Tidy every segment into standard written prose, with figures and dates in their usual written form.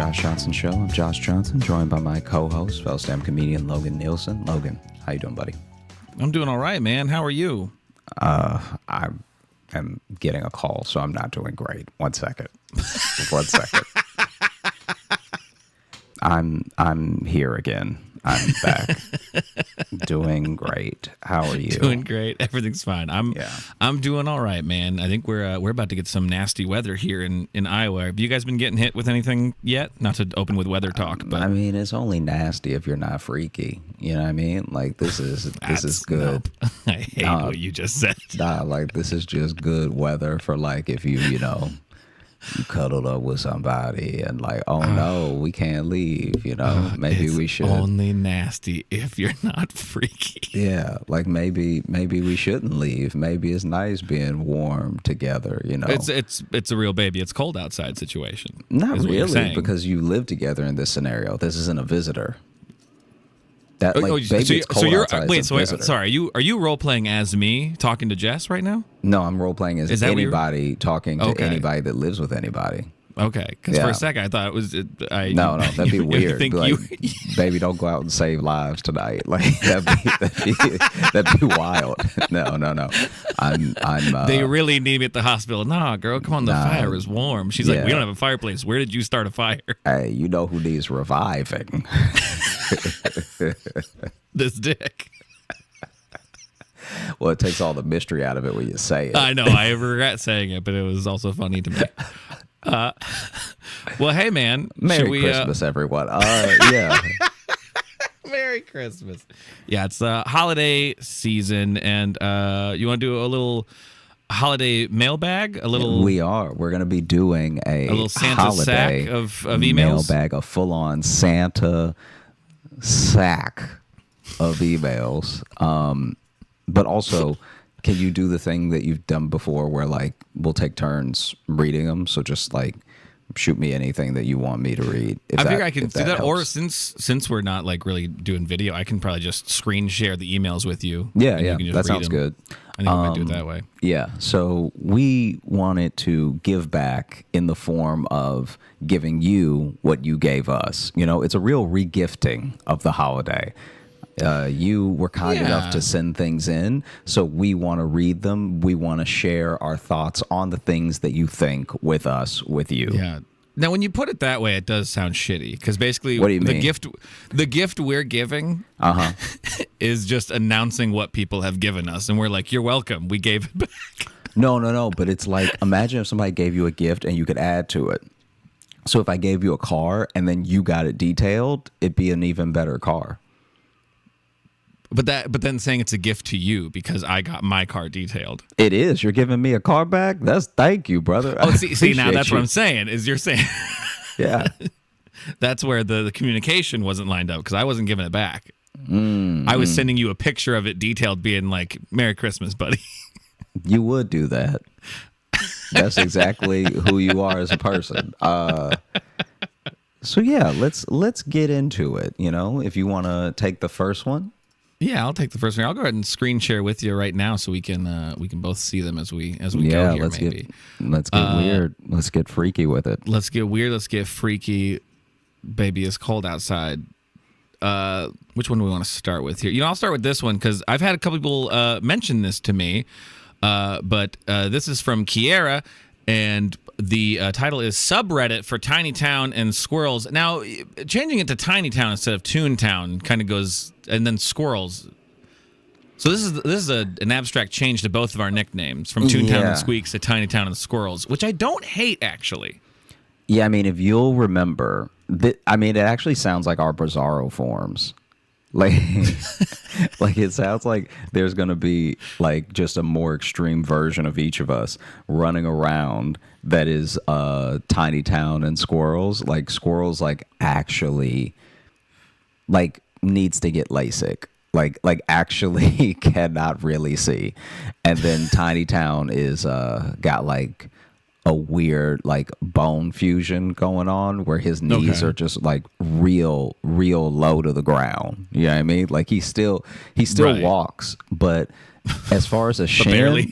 Josh Johnson Show. I'm Josh Johnson, joined by my co-host, fellow stand-up comedian Logan Nielsen. Logan, how you doing, buddy? I'm doing all right, man. How are you? I am getting a call, so I'm not doing great. 1 second. 1 second. I'm here again. I'm back. Doing great. How are you? Doing great. Everything's fine. I'm doing all right, man. I think we're about to get some nasty weather here in Iowa. Have you guys been getting hit with anything yet? Not to open with weather talk, but I mean, it's only nasty if you're not freaky. You know what I mean? Like this is good. Nope. I hate what you just said. Nah, like this is just good weather for like if you cuddled up with somebody and like, oh no, we can't leave, maybe we should. Only nasty if you're not freaky. Yeah, like maybe we shouldn't leave. Maybe it's nice being warm together, It's a real baby. It's cold outside situation. Not really, because you live together in this scenario. This isn't a visitor. That it's cold outside. Sorry, are you role playing as me talking to Jess right now? No, I'm role playing as anybody talking to anybody that lives with anybody. Okay, because for a second I thought it was. No, that'd be weird. Be like, baby, don't go out and save lives tonight. Like that'd be wild. No. I'm. They really need me at the hospital. Nah, girl, come on. The fire is warm. She's like, we don't have a fireplace. Where did you start a fire? Hey, you know who needs reviving? This dick. Well, it takes all the mystery out of it when you say it. I know. I regret saying it, but it was also funny to me. Well, hey, man. Merry Christmas, everyone. Yeah. Merry Christmas. Yeah, it's the holiday season, and you want to do a little holiday mailbag? We are. We're going to be doing a little Santa holiday sack of emails? Mailbag, a full-on Santa sack of emails. But also, can you do the thing that you've done before where, like, we'll take turns reading them? So just, like, shoot me anything that you want me to read. I think I can do that. Or since we're not, like, really doing video, I can probably just screen share the emails with you. Yeah. That sounds good. I think we might do it that way. Yeah. So we wanted to give back in the form of giving you what you gave us. It's a real regifting of the holiday. You were kind enough to send things in, so we want to read them. We want to share our thoughts on the things that you think with us, with you. Yeah. Now, when you put it that way, it does sound shitty because basically, what do you mean? The gift we're giving, is just announcing what people have given us, and we're like, "You're welcome. We gave it back." No. But it's like, imagine if somebody gave you a gift and you could add to it. So if I gave you a car and then you got it detailed, it'd be an even better car. But then saying it's a gift to you because I got my car detailed. It is. You're giving me a car back? Thank you, brother. Oh, see now that's what I'm saying. Is you're saying yeah. That's where the communication wasn't lined up because I wasn't giving it back. I was sending you a picture of it detailed being like, Merry Christmas, buddy. You would do that. That's exactly who you are as a person. So yeah, let's get into it, if you want to take the first one. Yeah, I'll take the first one. I'll go ahead and screen share with you right now so we can both see them as we go here. Let's get weird. Let's get freaky with it. Let's get weird. Let's get freaky. Baby, it's cold outside. Which one do we want to start with here? I'll start with this one because I've had a couple people mention this to me. But this is from Kiera, and the title is Subreddit for Tiny Town and Squirrels. Now, changing it to Tiny Town instead of Toontown kind of goes, and then Squirrels. So this is an abstract change to both of our nicknames from Toontown and Squeaks to Tiny Town and Squirrels, which I don't hate, actually. Yeah, I mean, if you'll remember, it actually sounds like our Bizarro forms. Like it sounds like there's going to be like just a more extreme version of each of us running around that is Tiny Town and Squirrels. Like Squirrels like actually like needs to get LASIK. Like actually cannot really see. And then Tiny Town is got like a weird like bone fusion going on where his knees are just like real low to the ground. You know what I mean? Like he still walks, but as far as a shin,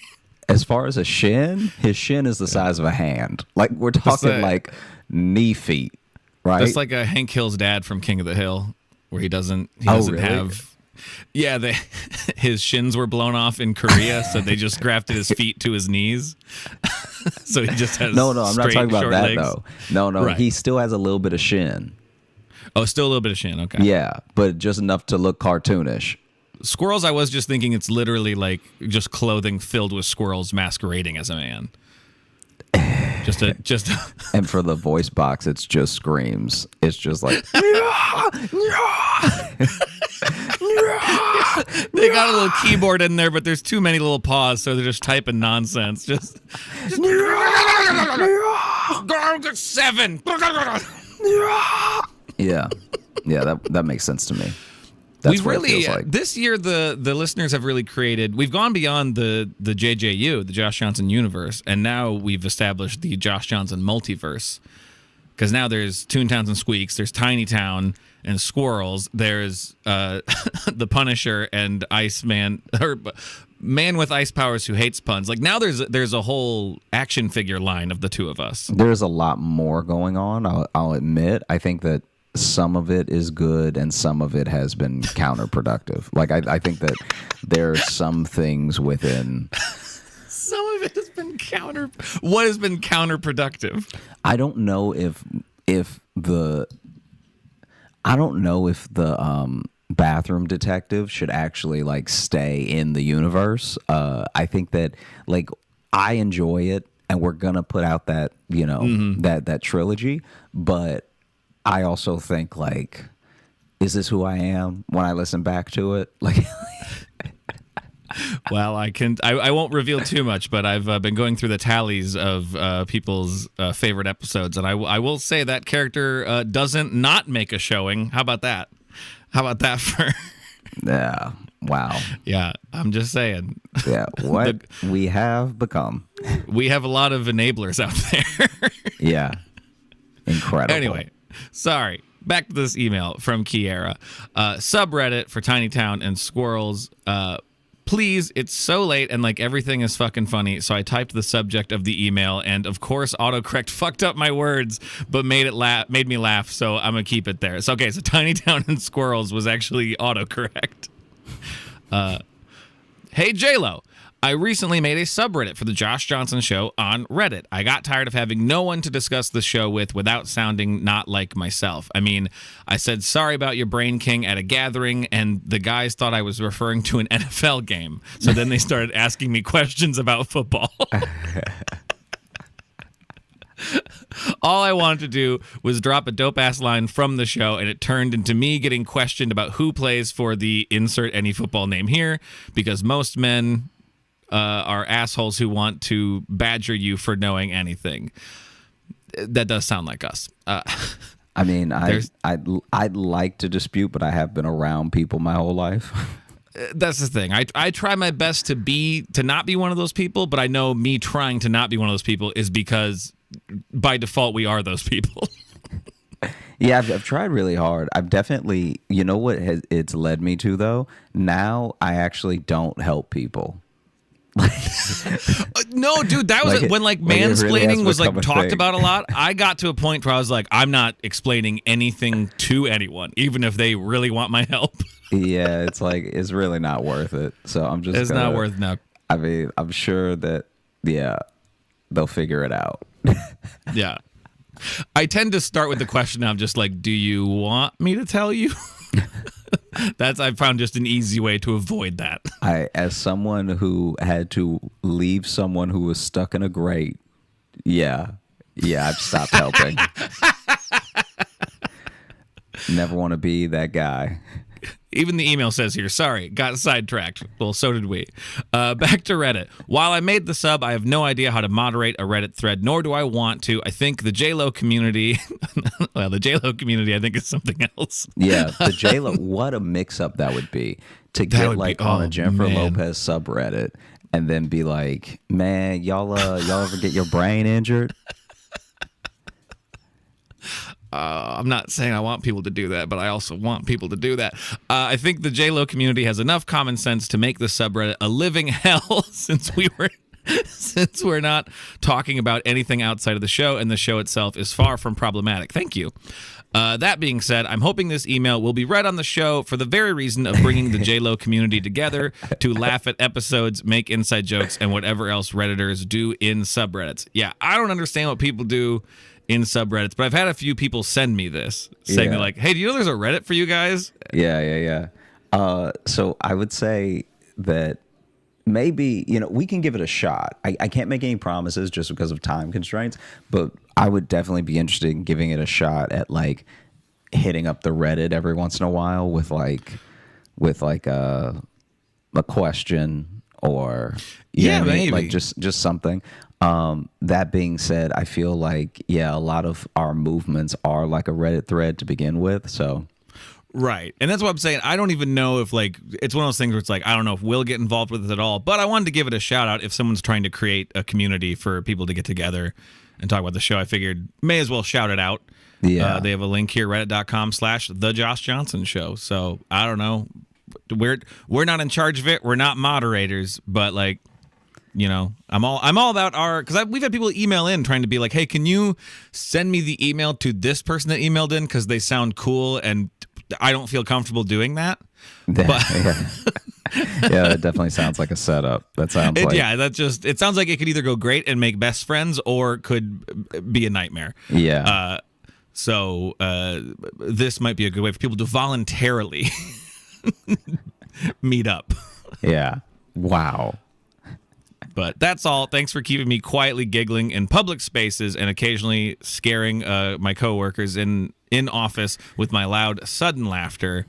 his shin is the size of a hand. Like we're talking like knee feet, right? That's like a Hank Hill's dad from King of the Hill, where he doesn't have. Yeah, his shins were blown off in Korea, so they just grafted his feet to his knees. So he just has no, I'm not talking about that legs. though. No, right. He still has a little bit of shin. Oh, still a little bit of shin. Okay. Yeah, but just enough to look cartoonish. Squirrels, I was just thinking it's literally like just clothing filled with squirrels masquerading as a man. Just And for the voice box, it's just screams. It's just like they got a little keyboard in there, but there's too many little paws, so they're just typing nonsense. Just 7. yeah, that makes sense to me. We've really this year the listeners have really created. We've gone beyond the JJU, the Josh Johnson universe, and now we've established the Josh Johnson multiverse. Because now there's Toontowns and Squeaks, there's Tiny Town and Squirrels, there's the Punisher and Iceman, or Man with Ice Powers who hates puns. Like now there's a whole action figure line of the two of us. There's a lot more going on. I'll admit. I think that some of it is good and some of it has been counterproductive. Like I think that there are some things within. Some of it has been What has been counterproductive? I don't know if the bathroom detective should actually like stay in the universe. I think that like I enjoy it, and we're gonna put out that that trilogy, but I also think like, is this who I am when I listen back to it? Like, well, I won't reveal too much, but I've been going through the tallies of people's favorite episodes, and I will say that character doesn't not make a showing. How about that? How about that for? Yeah. Wow. Yeah, I'm just saying. Yeah, what we have become. We have a lot of enablers out there. Yeah. Incredible. Anyway. Sorry. Back to this email from Kiera. Subreddit for Tiny Town and Squirrels. Please, it's so late and like everything is fucking funny. So I typed the subject of the email, and of course autocorrect fucked up my words, but made me laugh. So I'm gonna keep it there. So okay, so Tiny Town and Squirrels was actually autocorrect. Hey J-Lo. I recently made a subreddit for the Josh Johnson Show on Reddit. I got tired of having no one to discuss the show with without sounding not like myself. I mean, I said sorry about your brain king at a gathering, and the guys thought I was referring to an NFL game. So then they started asking me questions about football. All I wanted to do was drop a dope-ass line from the show, and it turned into me getting questioned about who plays for the insert any football name here, because most men are assholes who want to badger you for knowing anything. That does sound like us. I mean, I'd like to dispute, but I have been around people my whole life. That's the thing. I try my best to not be one of those people, but I know me trying to not be one of those people is because by default we are those people. Yeah, I've tried really hard. I've definitely, you know what it's led me to though? Now I actually don't help people. No, dude, that was when mansplaining really was like talked about a lot. I got to a point where I was like, I'm not explaining anything to anyone, even if they really want my help. Yeah, it's like it's really not worth it. So I'm just it's not worth now. I mean, I'm sure that they'll figure it out. Yeah. I tend to start with the question of just like, do you want me to tell you? I found just an easy way to avoid that. As someone who had to leave someone who was stuck in a grate, I've stopped helping. Never want to be that guy. Even the email says here, sorry, got sidetracked. Well, so did we. Back to Reddit. While I made the sub, I have no idea how to moderate a Reddit thread, nor do I want to. I think the J-Lo community, I think is something else. Yeah, the J-Lo, what a mix-up that would be. To get like on a Jennifer Lopez subreddit and then be like, man, y'all ever get your brain injured? I'm not saying I want people to do that, but I also want people to do that. I think the J-Lo community has enough common sense to make the subreddit a living hell since we were since we're not talking about anything outside of the show and the show itself is far from problematic. Thank you. That being said, I'm hoping this email will be read on the show for the very reason of bringing the J-Lo community together to laugh at episodes, make inside jokes, and whatever else Redditors do in subreddits. Yeah, I don't understand what people do in subreddits, but I've had a few people send me this, saying like, hey, do you know there's a Reddit for you guys? Yeah. So I would say that maybe, we can give it a shot. I can't make any promises just because of time constraints, but I would definitely be interested in giving it a shot at like hitting up the Reddit every once in a while with a question or maybe like just something. That being said, I feel like a lot of our movements are like a Reddit thread to begin with, so. Right. And that's what I'm saying. I don't even know if it's one of those things where it's like, I don't know if we'll get involved with it at all, but I wanted to give it a shout out if someone's trying to create a community for people to get together and talk about the show. I figured may as well shout it out. Yeah. They have a link here, reddit.com/The Josh Johnson Show. So I don't know. We're not in charge of it. We're not moderators, but I'm all about because we've had people email in trying to be like, hey, can you send me the email to this person that emailed in because they sound cool and I don't feel comfortable doing that. But that definitely sounds like a setup. That sounds it sounds like it could either go great and make best friends or could be a nightmare. Yeah. So this might be a good way for people to voluntarily meet up. Yeah. Wow. But that's all. Thanks for keeping me quietly giggling in public spaces and occasionally scaring my coworkers in office with my loud, sudden laughter.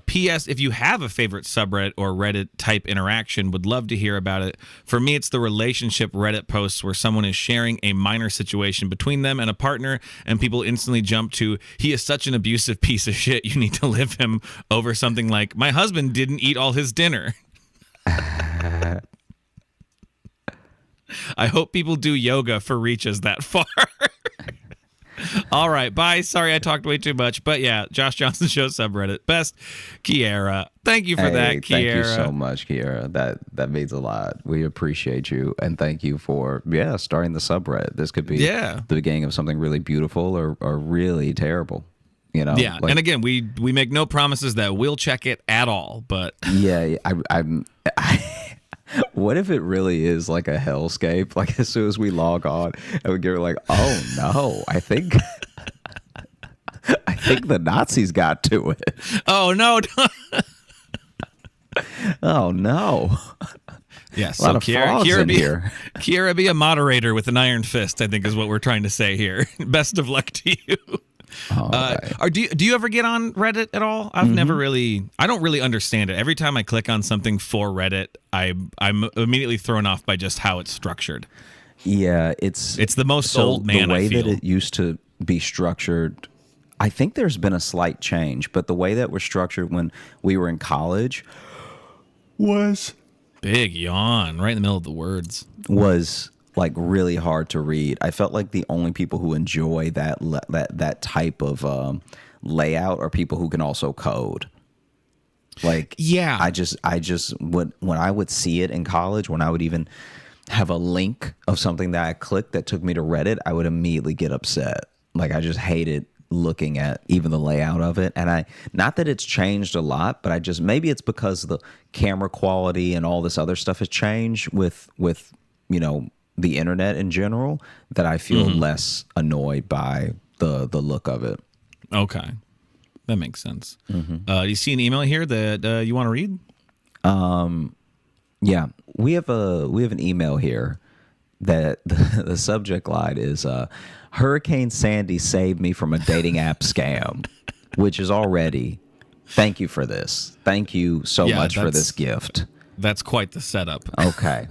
P.S. If you have a favorite subreddit or Reddit type interaction, would love to hear about it. For me, it's the relationship Reddit posts where someone is sharing a minor situation between them and a partner, and people instantly jump to, he is such an abusive piece of shit, you need to live him, over something like, my husband didn't eat all his dinner. I hope people do yoga for reaches that far. All right, bye. Sorry I talked way too much. But yeah, Josh Johnson Show subreddit. Best, Kiera. Thank you for that, Kiera. Thank you so much, Kiera. That means a lot. We appreciate you. And thank you for, starting the subreddit. This could be the beginning of something really beautiful or really terrible. Yeah, and again, we make no promises that we'll check it at all. But yeah, I'm what if it really is like a hellscape? Like as soon as we log on, and we get like, oh no, I think the Nazis got to it. Oh no! Oh no! Yeah, so Kiera be a moderator with an iron fist, I think is what we're trying to say here. Best of luck to you. Oh, okay. Do you ever get on Reddit at all? I don't really understand it. Every time I click on something for Reddit, I'm immediately thrown off by just how it's structured. Yeah, it's the most old man. The way I feel. that it used to be structured, I think there's been a slight change, but the way that we're structured when we were in college was big yawn right in the middle of the words. Was like really hard to read. I felt like the only people who enjoy that type of layout are people who can also code. Like, yeah, I just would, when I would see it in college, when I would even have a link of something that I clicked that took me to Reddit, I would immediately get upset. Like I just hated looking at even the layout of it. And not that it's changed a lot, but maybe it's because the camera quality and all this other stuff has changed with the internet in general, that I feel less annoyed by the look of it. Okay. That makes sense. Do you see an email here that you want to read? Yeah, we have an email here that the subject line is Hurricane Sandy saved me from a dating app scam, which is already, thank you for this. Thank you so much for this gift. That's quite the setup. Okay.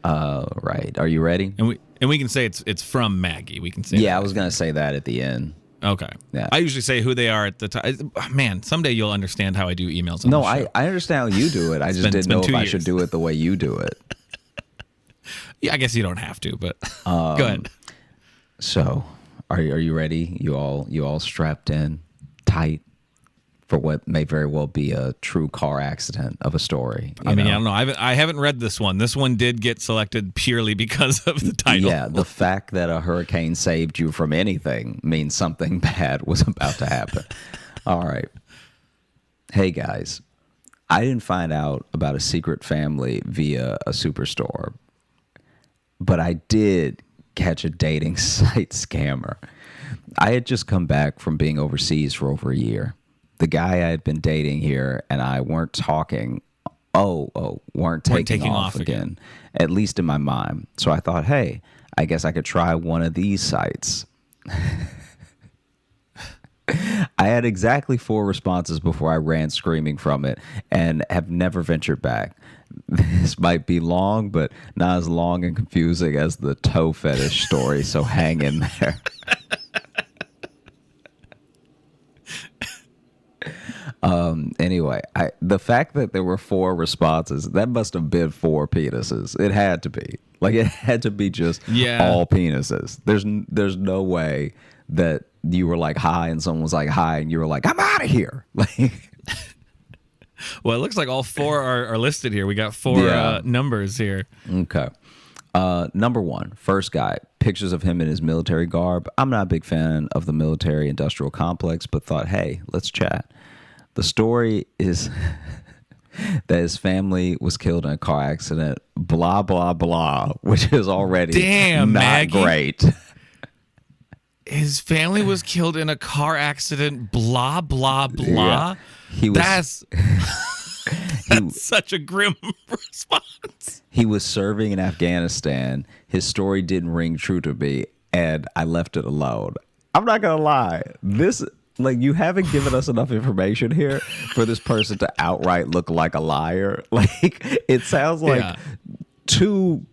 Right. Are you ready? And we can say it's from Maggie. We can say I was going to say that at the end. Okay. Yeah. I usually say who they are at the time. Man, someday you'll understand how I do emails. No, I understand how you do it. I just didn't know if I should do it the way you do it. Yeah, I guess you don't have to, but go ahead. So, are you ready? You all strapped in tight for what may very well be a true car accident of a story. I mean, I don't know. I haven't read this one. This one did get selected purely because of the title. Yeah, the fact that a hurricane saved you from anything means something bad was about to happen. All right. Hey, guys. I didn't find out about a secret family via a superstore, but I did catch a dating site scammer. I had just come back from being overseas for over a year. The guy I had been dating here and I weren't talking, weren't taking off again, at least in my mind. So I thought, hey, I guess I could try one of these sites. I had exactly 4 responses before I ran screaming from it and have never ventured back. This might be long, but not as long and confusing as the toe fetish story, so hang in there. Anyway, the fact that there were 4 responses, that must have been 4 penises. It had to be. Like, it had to be just all penises. There's no way that you were like, hi, and someone was like, hi, and you were like, I'm out of here. Like, well, it looks like all 4 are listed here. We got 4 numbers here. Okay. Number 1, first guy, pictures of him in his military garb. I'm not a big fan of the military industrial complex, but thought, hey, let's chat. The story is that his family was killed in a car accident, blah, blah, blah, which is already not Maggie. Great. His family was killed in a car accident, blah, blah, blah. Yeah. That's such a grim response. He was serving in Afghanistan. His story didn't ring true to me, and I left it alone. I'm not going to lie. You haven't given us enough information here for this person to outright look like a liar. Like, it sounds like 2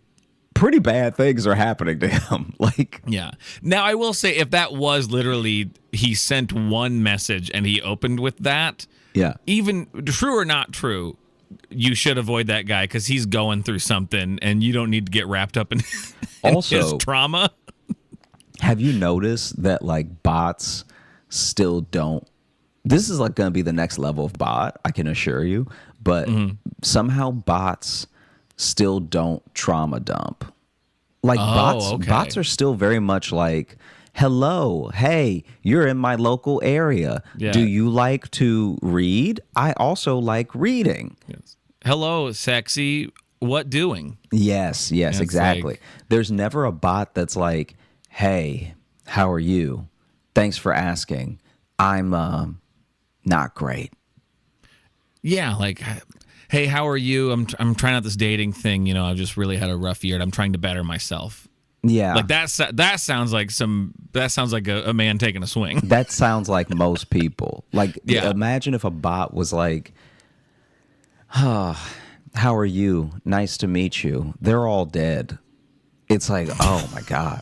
pretty bad things are happening to him. Like, yeah. Now, I will say, if that was literally he sent one message and he opened with that, even true or not true, you should avoid that guy because he's going through something and you don't need to get wrapped up in, his trauma. Have you noticed that, like, bots still don't? This is like going to be the next level of bot, I can assure you. But somehow bots still don't trauma dump. Like, bots are still very much like, hello, hey, you're in my local area. Yeah. Do you like to read? I also like reading. Yes. Hello, sexy. What doing? Yes, exactly. Like, there's never a bot that's like, hey, how are you? Thanks for asking. I'm not great. Yeah, like, hey, how are you? I'm trying out this dating thing. You know, I've just really had a rough year and I'm trying to better myself. Yeah. Like, that sounds like a man taking a swing. That sounds like most people. Like, imagine if a bot was like, how are you? Nice to meet you. They're all dead. It's like, oh my God.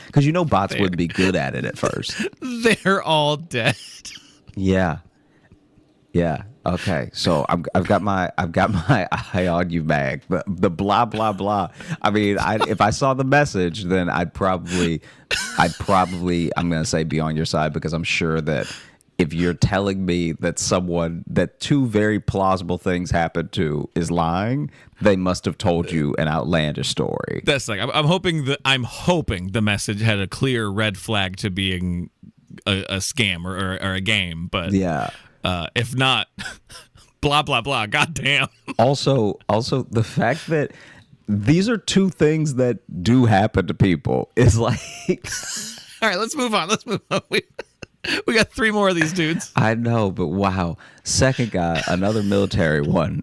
Because bots wouldn't be good at it at first. They're all dead. Yeah. Okay. So I've got my eye on you, Mag. The blah blah blah. I mean, if I saw the message, then I'd probably I'm gonna say be on your side, because I'm sure that if you're telling me that 2 very plausible things happened to is lying, they must have told you an outlandish story. That's like, I'm hoping the message had a clear red flag to being a scam or a game. But if not, blah blah blah. Goddamn. Also, the fact that these are 2 things that do happen to people is like. All right, let's move on. We got 3 more of these dudes. I know, but wow. Second guy, another military one.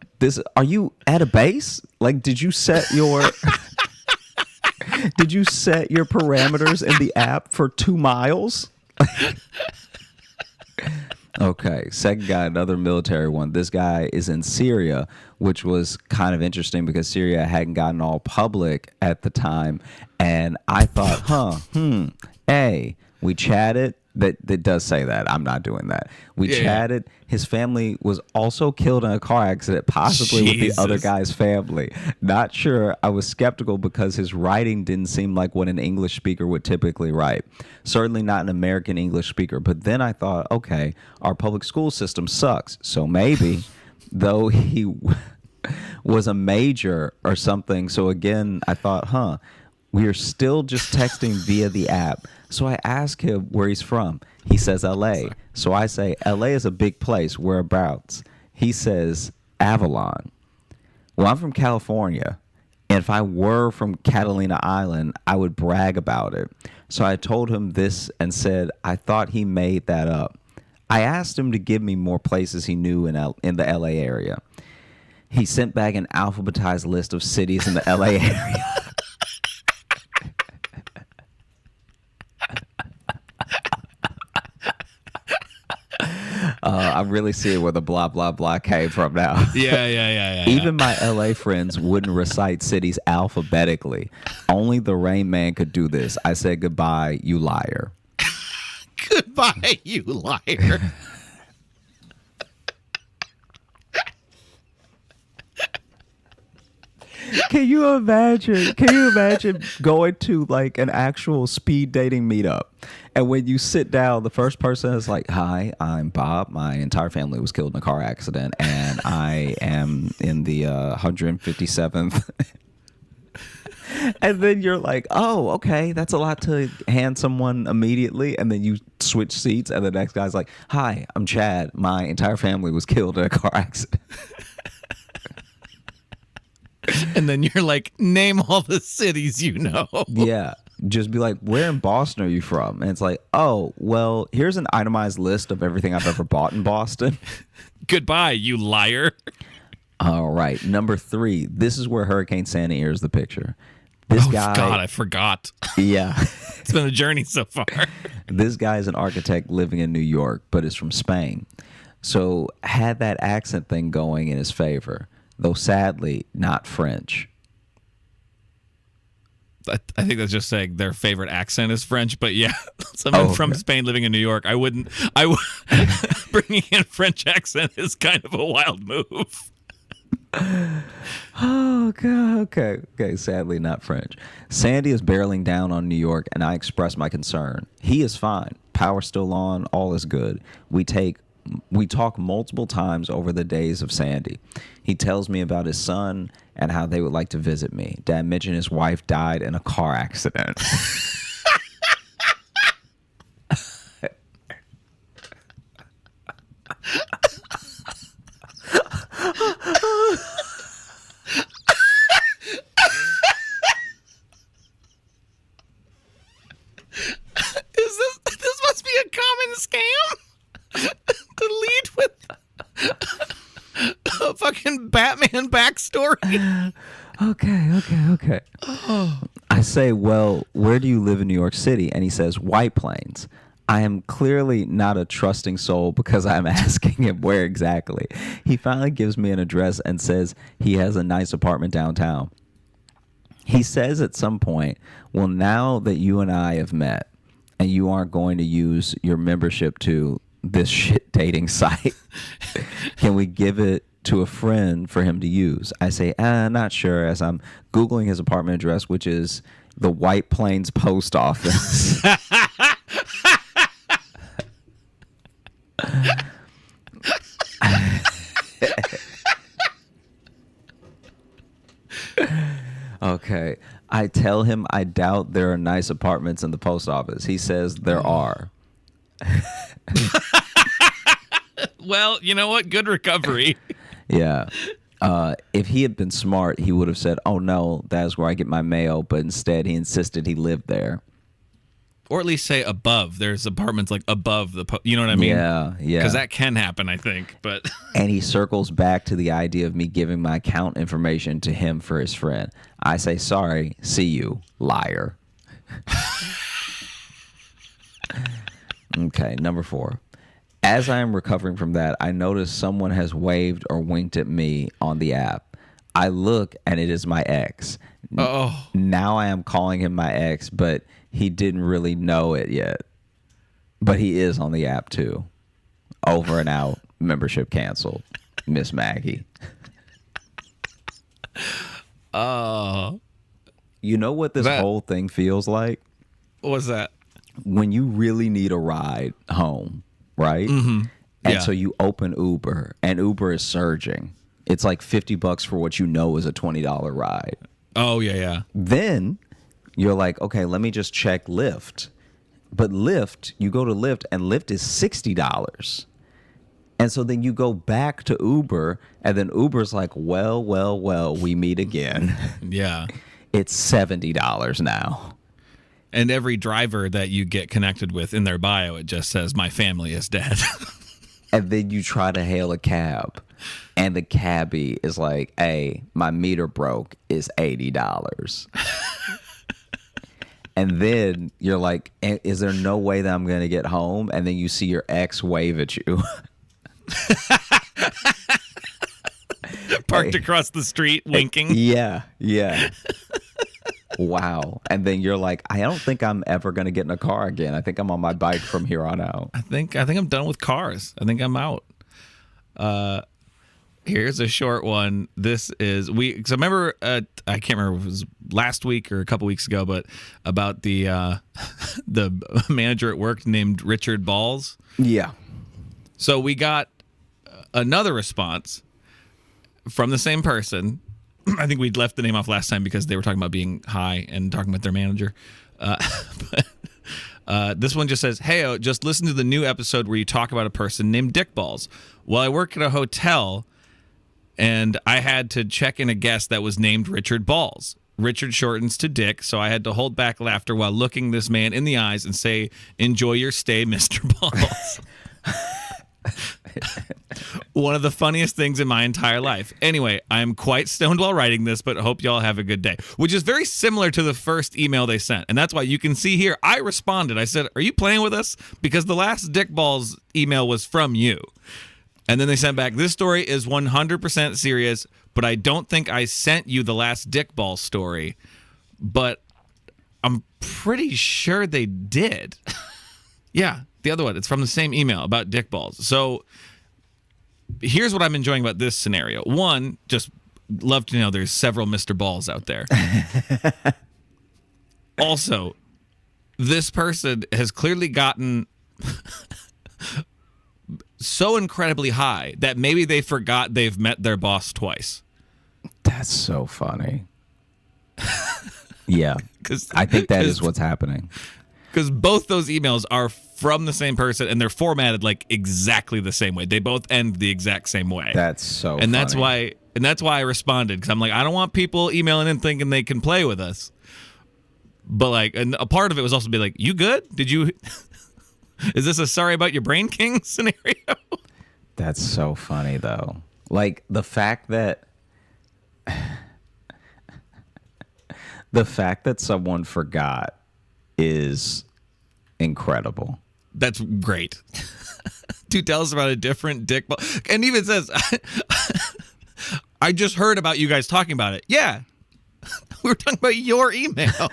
Are you at a base? Like, did you set your parameters in the app for 2 miles? Okay, second guy, another military one. This guy is in Syria, which was kind of interesting because Syria hadn't gotten all public at the time. And I thought, hey, We chatted. That does say that. I'm not doing that. We chatted. His family was also killed in a car accident, possibly with the other guy's family. Not sure. I was skeptical because his writing didn't seem like what an English speaker would typically write. Certainly not an American English speaker. But then I thought, okay, our public school system sucks. So maybe, though he was a major or something. So again, I thought, we are still just texting via the app. So I ask him where he's from. He says LA. So I say, LA is a big place. Whereabouts? He says Avalon. Well, I'm from California. And if I were from Catalina Island, I would brag about it. So I told him this and said, I thought he made that up. I asked him to give me more places he knew in the LA area. He sent back an alphabetized list of cities in the LA area. I'm really seeing where the blah, blah, blah came from now. Yeah. Even my LA friends wouldn't recite cities alphabetically. Only the Rain Man could do this. I said, goodbye, you liar. Goodbye, you liar. Can you imagine going to like an actual speed dating meetup, and when you sit down, the first person is like, hi, I'm Bob. My entire family was killed in a car accident, and I am in the 157th. And then you're like, oh, okay, that's a lot to hand someone immediately. And then you switch seats, and the next guy's like, hi, I'm Chad. My entire family was killed in a car accident. And then you're like, name all the cities you know. Yeah. Just be like, where in Boston are you from? And it's like, oh, well, here's an itemized list of everything I've ever bought in Boston. Goodbye, you liar. All right. Number 3. This is where Hurricane Sandy enters the picture. This guy. God, I forgot. Yeah. It's been a journey so far. This guy is an architect living in New York, but is from Spain. So had that accent thing going in his favor, though sadly not French. I think that's just saying their favorite accent is French, but yeah, someone from Spain living in New York, bringing in French accent is kind of a wild move. Oh, God. Okay. Sadly not French. Sandy is barreling down on New York, and I express my concern. He is fine. Power still on. All is good. We talk multiple times over the days of Sandy. He tells me about his son and how they would like to visit me. Dad mentioned his wife died in a car accident. This must be a common scam? To lead with a fucking Batman backstory. Okay. I say, well, where do you live in New York City? And he says, White Plains. I am clearly not a trusting soul because I'm asking him where exactly. He finally gives me an address and says he has a nice apartment downtown. He says at some point, well, now that you and I have met and you aren't going to use your membership to this shit dating site, can we give it to a friend for him to use? I say, not sure, as I'm Googling his apartment address, which is the White Plains Post Office. Okay. I tell him I doubt there are nice apartments in the post office. He says there are. Well, you know what? Good recovery. Yeah. If he had been smart, he would have said, oh, no, that's where I get my mail. But instead, he insisted he lived there. Or at least say above. There's apartments like above the, you know what I mean? Yeah. Because that can happen, I think. But and he circles back to the idea of me giving my account information to him for his friend. I say, sorry, see you, liar. Okay, number 4. As I am recovering from that, I notice someone has waved or winked at me on the app. I look, and it is my ex. Oh. Now I am calling him my ex, but he didn't really know it yet. But he is on the app too. Over and out. Membership canceled. Miss Maggie. Oh. You know what this whole thing feels like? What's that? When you really need a ride home, right? Mm-hmm. And so you open Uber, and Uber is surging. It's like $50 for what you know is a $20 ride. Oh, yeah. Then you're like, okay, let me just check Lyft. But Lyft, you go to Lyft, and Lyft is $60. And so then you go back to Uber, and then Uber's like, well, we meet again. Yeah. It's $70 now. And every driver that you get connected with in their bio, it just says, my family is dead. And then you try to hail a cab, and the cabbie is like, hey, my meter broke, is $80. And then you're like, is there no way that I'm going to get home? And then you see your ex wave at you. Parked across the street, winking. Yeah. Wow. And then you're like, I don't think I'm ever going to get in a car again. I think I'm on my bike from here on out. I think I'm done with cars. I think I'm out. Here's a short one. This is because I remember I can't remember if it was last week or a couple weeks ago, but about the the manager at work named Richard Balls. Yeah. So we got another response from the same person. I think we'd left the name off last time because they were talking about being high and talking about their manager. But this one just says, hey, just listen to the new episode where you talk about a person named Dick Balls. Well, I work at a hotel, and I had to check in a guest that was named Richard Balls. Richard shortens to Dick, so I had to hold back laughter while looking this man in the eyes and say, enjoy your stay, Mr. Balls. One of the funniest things in my entire life. Anyway, I am quite stoned while writing this, but hope y'all have a good day. Which is very similar to the first email they sent. And that's why you can see here, I responded. I said, are you playing with us? Because the last Dick Balls email was from you. And then they sent back, this story is 100% serious, but I don't think I sent you the last Dick Balls story. But I'm pretty sure they did. Yeah, the other one. It's from the same email about Dick Balls. So here's what I'm enjoying about this scenario. One, just love to know there's several Mr. Balls out there. Also, this person has clearly gotten so incredibly high that maybe they forgot they've met their boss twice. That's so funny. Yeah, I think that is what's happening. Because both those emails are from the same person, and they're formatted like exactly the same way. They both end the exact same way. That's so and funny. That's why I responded, because I'm like, I don't want people emailing in thinking they can play with us. But like, and a part of it was also be like, you good? Did you? Is this a sorry about your brain king scenario? That's so funny though. Like the fact that someone forgot is incredible. That's great. Dude tells about a different dick ball, and even says, I just heard about you guys talking about it. Yeah. We were talking about your email.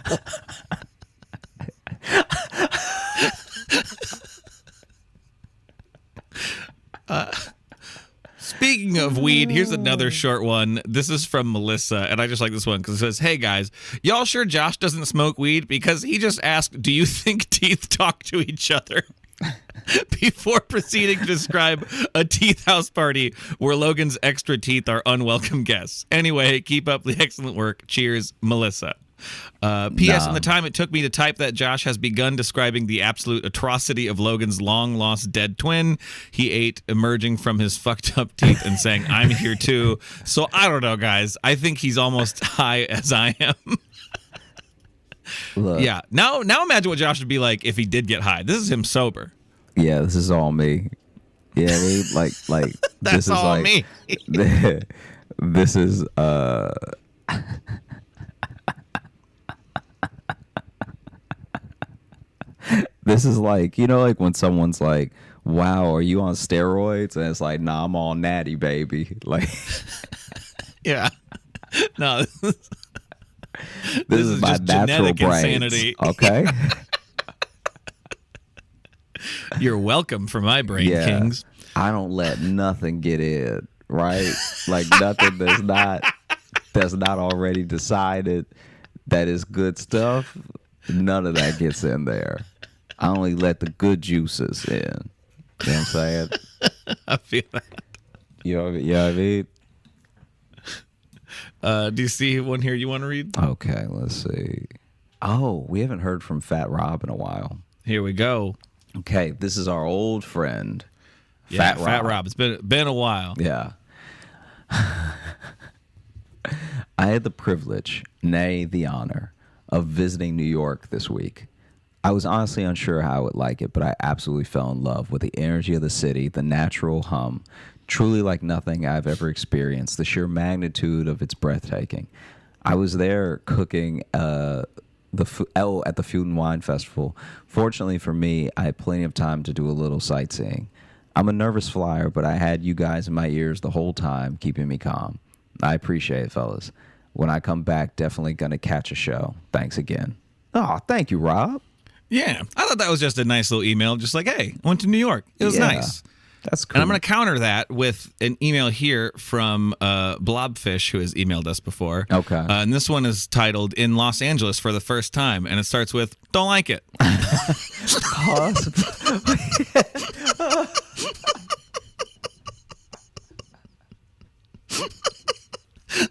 Speaking of weed, here's another short one. This is from Melissa, and I just like this one because it says, hey guys, y'all sure Josh doesn't smoke weed? Because he just asked, do you think teeth talk to each other? Before proceeding to describe a teeth house party where Logan's extra teeth are unwelcome guests. Anyway, keep up the excellent work. Cheers, Melissa. P.S. In the time it took me to type that, Josh has begun describing the absolute atrocity of Logan's long-lost dead twin he ate emerging from his fucked up teeth and saying, I'm here too. So I don't know, guys. I think he's almost high as I am. Look. Yeah. Now imagine what Josh would be like if he did get high. This is him sober. Yeah, this is all me. Yeah, I mean, like that's this is all like, me. This is this is like, you know, like when someone's like, wow, are you on steroids? And it's like, nah, I'm all natty, baby. Like, yeah. No, this is my just natural genetic brains. insanity. Okay. You're welcome for my brain, Kings. I don't let nothing get in, right? Like nothing that's not already decided that is good stuff. None of that gets in there. I only let the good juices in. You know what I'm saying? I feel that. You know what I mean? Do you see one here you want to read? Okay, let's see. Oh, we haven't heard from Fat Rob in a while. Here we go. Okay, this is our old friend, Fat Rob. It's been a while. Yeah. I had the privilege, nay, the honor, of visiting New York this week. I was honestly unsure how I would like it, but I absolutely fell in love with the energy of the city, the natural hum, truly like nothing I've ever experienced, the sheer magnitude of its breathtaking. I was there cooking at the Food and Wine Festival. Fortunately for me, I had plenty of time to do a little sightseeing. I'm a nervous flyer, but I had you guys in my ears the whole time, keeping me calm. I appreciate it, fellas. When I come back, definitely going to catch a show. Thanks again. Oh, thank you, Rob. Yeah, I thought that was just a nice little email. Just like, hey, I went to New York. It was nice. That's cool. And I'm going to counter that with an email here from Blobfish, who has emailed us before. Okay. And this one is titled "In Los Angeles for the First Time," and it starts with "Don't like it." Pause.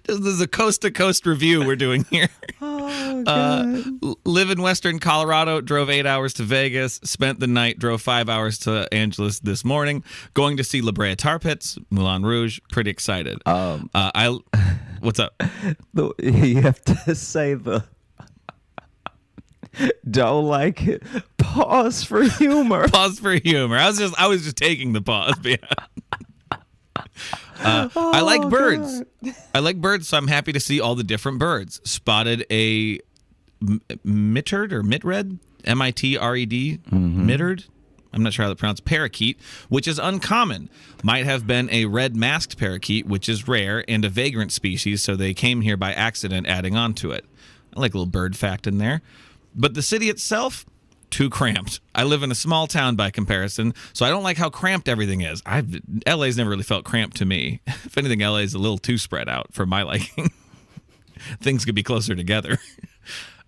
This is a coast-to-coast review we're doing here. Oh, God. Live in Western Colorado, drove 8 hours to Vegas, spent the night, drove 5 hours to Angeles this morning, going to see La Brea Tar Pits, Moulin Rouge, pretty excited. What's up? You have to say the don't like it. Pause for humor. Pause for humor. I was just taking the pause. Yeah. I like birds. God. I like birds, so I'm happy to see all the different birds. Spotted a mitterd or mitred, M-I-T-R-E-D, mitred. I'm not sure how to pronounce parakeet, which is uncommon. Might have been a red-masked parakeet, which is rare, and a vagrant species, so they came here by accident, adding on to it. I like a little bird fact in there. But the city itself, too cramped. I live in a small town by comparison, so I don't like how cramped everything is. LA's never really felt cramped to me. If anything, LA's a little too spread out for my liking. Things could be closer together.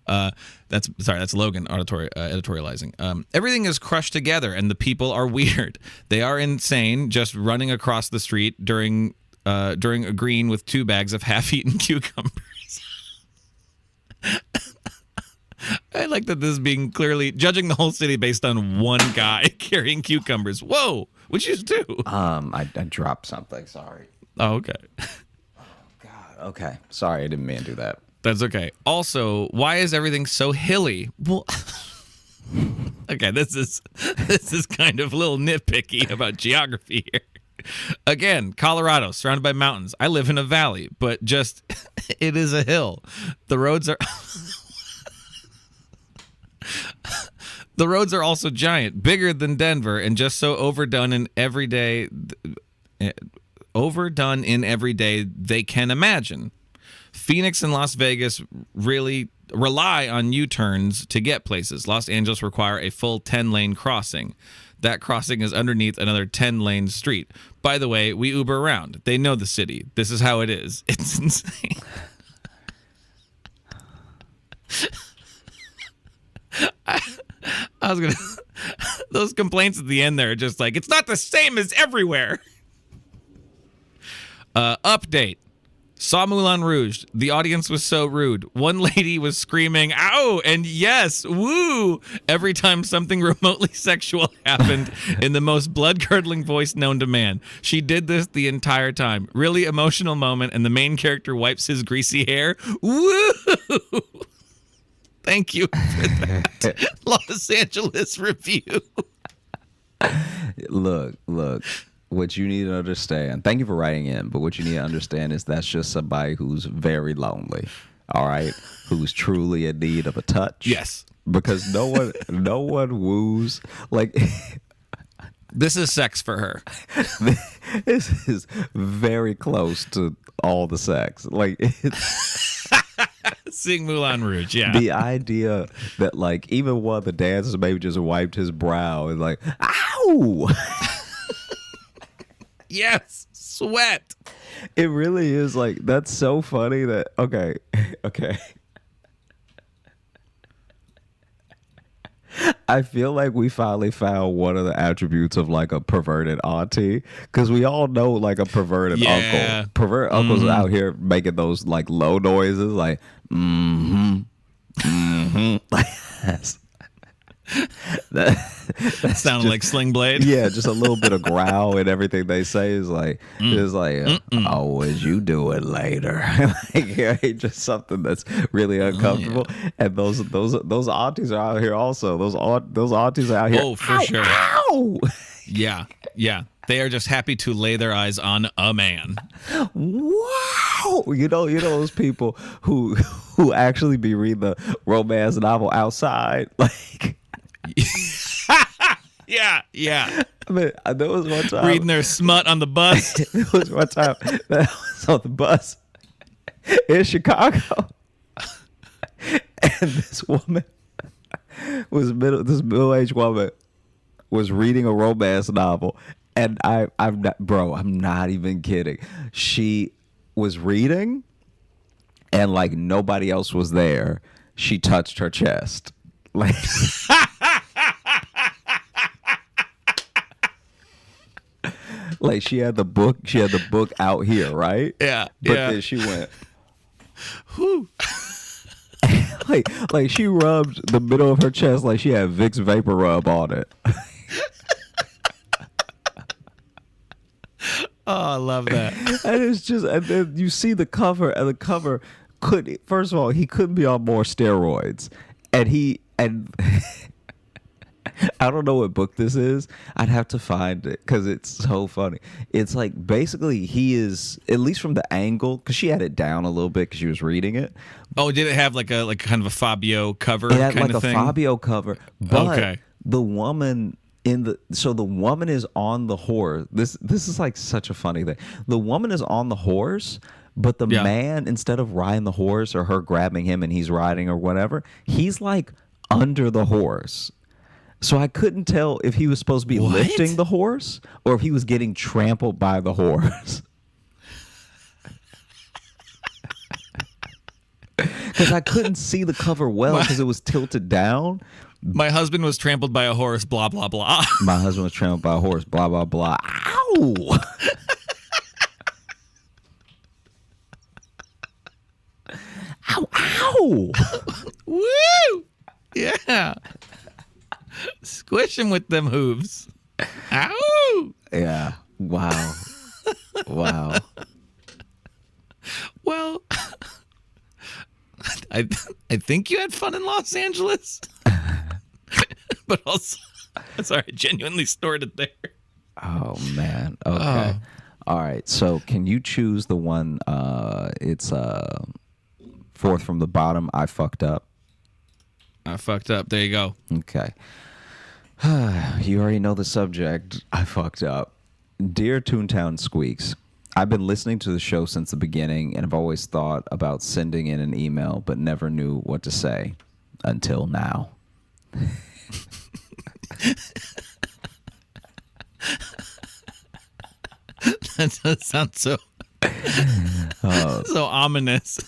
That's Logan editorializing. Everything is crushed together, and the people are weird. They are insane, just running across the street during a green with 2 bags of half-eaten cucumbers. I like that this is being clearly judging the whole city based on one guy carrying cucumbers. Whoa, what'd you just do? I dropped something. Sorry. Oh, okay. God. Okay. Sorry, I didn't mean to do that. That's okay. Also, why is everything so hilly? Well, okay, this is kind of a little nitpicky about geography here. Again, Colorado, surrounded by mountains. I live in a valley, but just it is a hill. The roads are The roads are also giant, bigger than Denver, and just so overdone in every day they can imagine. Phoenix and Las Vegas really rely on U-turns to get places. Los Angeles require a full 10-lane crossing. That crossing is underneath another 10-lane street. By the way, we Uber around. They know the city. This is how it is. It's insane. I was gonna. Those complaints at the end there are just like, it's not the same as everywhere. Update. Saw Moulin Rouge. The audience was so rude. One lady was screaming, "Ow!" and "Yes, woo!" every time something remotely sexual happened in the most blood-curdling voice known to man. She did this the entire time. Really emotional moment, and the main character wipes his greasy hair. Woo! Thank you for that. Los Angeles review. Look. What you need to understand, thank you for writing in, but what you need to understand is that's just somebody who's very lonely, all right? Who's truly in need of a touch. Yes. Because no one woos. Like, this is sex for her. This is very close to all the sex. Like, it's Seeing Moulin Rouge, yeah. The idea that like even one of the dancers maybe just wiped his brow and like, ow! Yes, sweat. It really is like, that's so funny that, okay. I feel like we finally found one of the attributes of like a perverted auntie, because we all know like a perverted uncle. Perverted uncles are out here making those like low noises, like like that sounded like Sling Blade. Yeah, just a little bit of growl, and everything they say is like oh, as you do it later. Like, yeah, just something that's really uncomfortable. And those aunties are out here also. Those aunties are out here. Oh, for ow, sure. Ow! Yeah. They are just happy to lay their eyes on a man. Wow. You know those people who actually be reading the romance novel outside, like. Yeah. I mean, there was one time reading their smut on the bus. There was one time that I was on the bus in Chicago, and this woman this middle-aged woman was reading a romance novel, and I'm not even kidding. She was reading, and like nobody else was there. She touched her chest, like. Like she had the book out here, right? Yeah. But then she went, whoo. like she rubbed the middle of her chest like she had Vicks Vapor Rub on it. Oh, I love that. And it's just, and then you see the cover, and the cover first of all, he couldn't be on more steroids. And I don't know what book this is. I'd have to find it because it's so funny. It's like basically he is, at least from the angle, because she had it down a little bit because she was reading it. Oh, did it have like kind of a Fabio cover? It had kind like of a thing? Fabio cover, but okay. The woman the woman is on the horse. This is like such a funny thing. The woman is on the horse, but the man, instead of riding the horse or her grabbing him and he's riding or whatever, he's like under the horse. So I couldn't tell if he was supposed to be lifting the horse or if he was getting trampled by the horse. Because I couldn't see the cover well because it was tilted down. My husband was trampled by a horse, blah, blah, blah. My husband was trampled by a horse, blah, blah, blah. Ow! Ow, ow! Woo! Yeah. Squish him with them hooves. Ow! Yeah. Wow. Wow. Well, I think you had fun in Los Angeles. But also, sorry, I genuinely snorted there. Oh, man. Okay. Oh. All right. So can you choose the one, it's fourth from the bottom, I fucked up. I fucked up. There you go. Okay. You already know the subject. I fucked up. Dear Toontown Squeaks, I've been listening to the show since the beginning and have always thought about sending in an email, but never knew what to say until now. That does sound so ominous.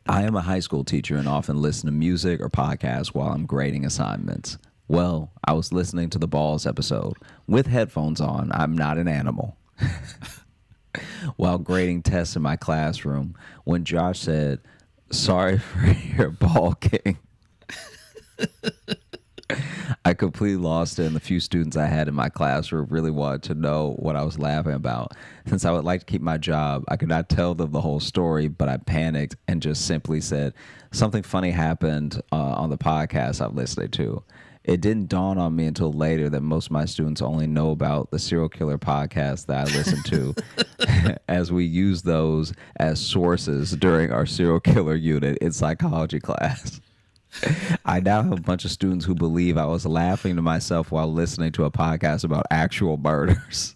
I am a high school teacher and often listen to music or podcasts while I'm grading assignments. Well, I was listening to the Balls episode with headphones on. I'm not an animal. While grading tests in my classroom, when Josh said, "Sorry for your balking," I completely lost it, and the few students I had in my classroom really wanted to know what I was laughing about. Since I would like to keep my job, I could not tell them the whole story, but I panicked and just simply said, "Something funny happened on the podcast I'm listening to." It didn't dawn on me until later that most of my students only know about the serial killer podcast that I listen to, as we use those as sources during our serial killer unit in psychology class. I now have a bunch of students who believe I was laughing to myself while listening to a podcast about actual murders.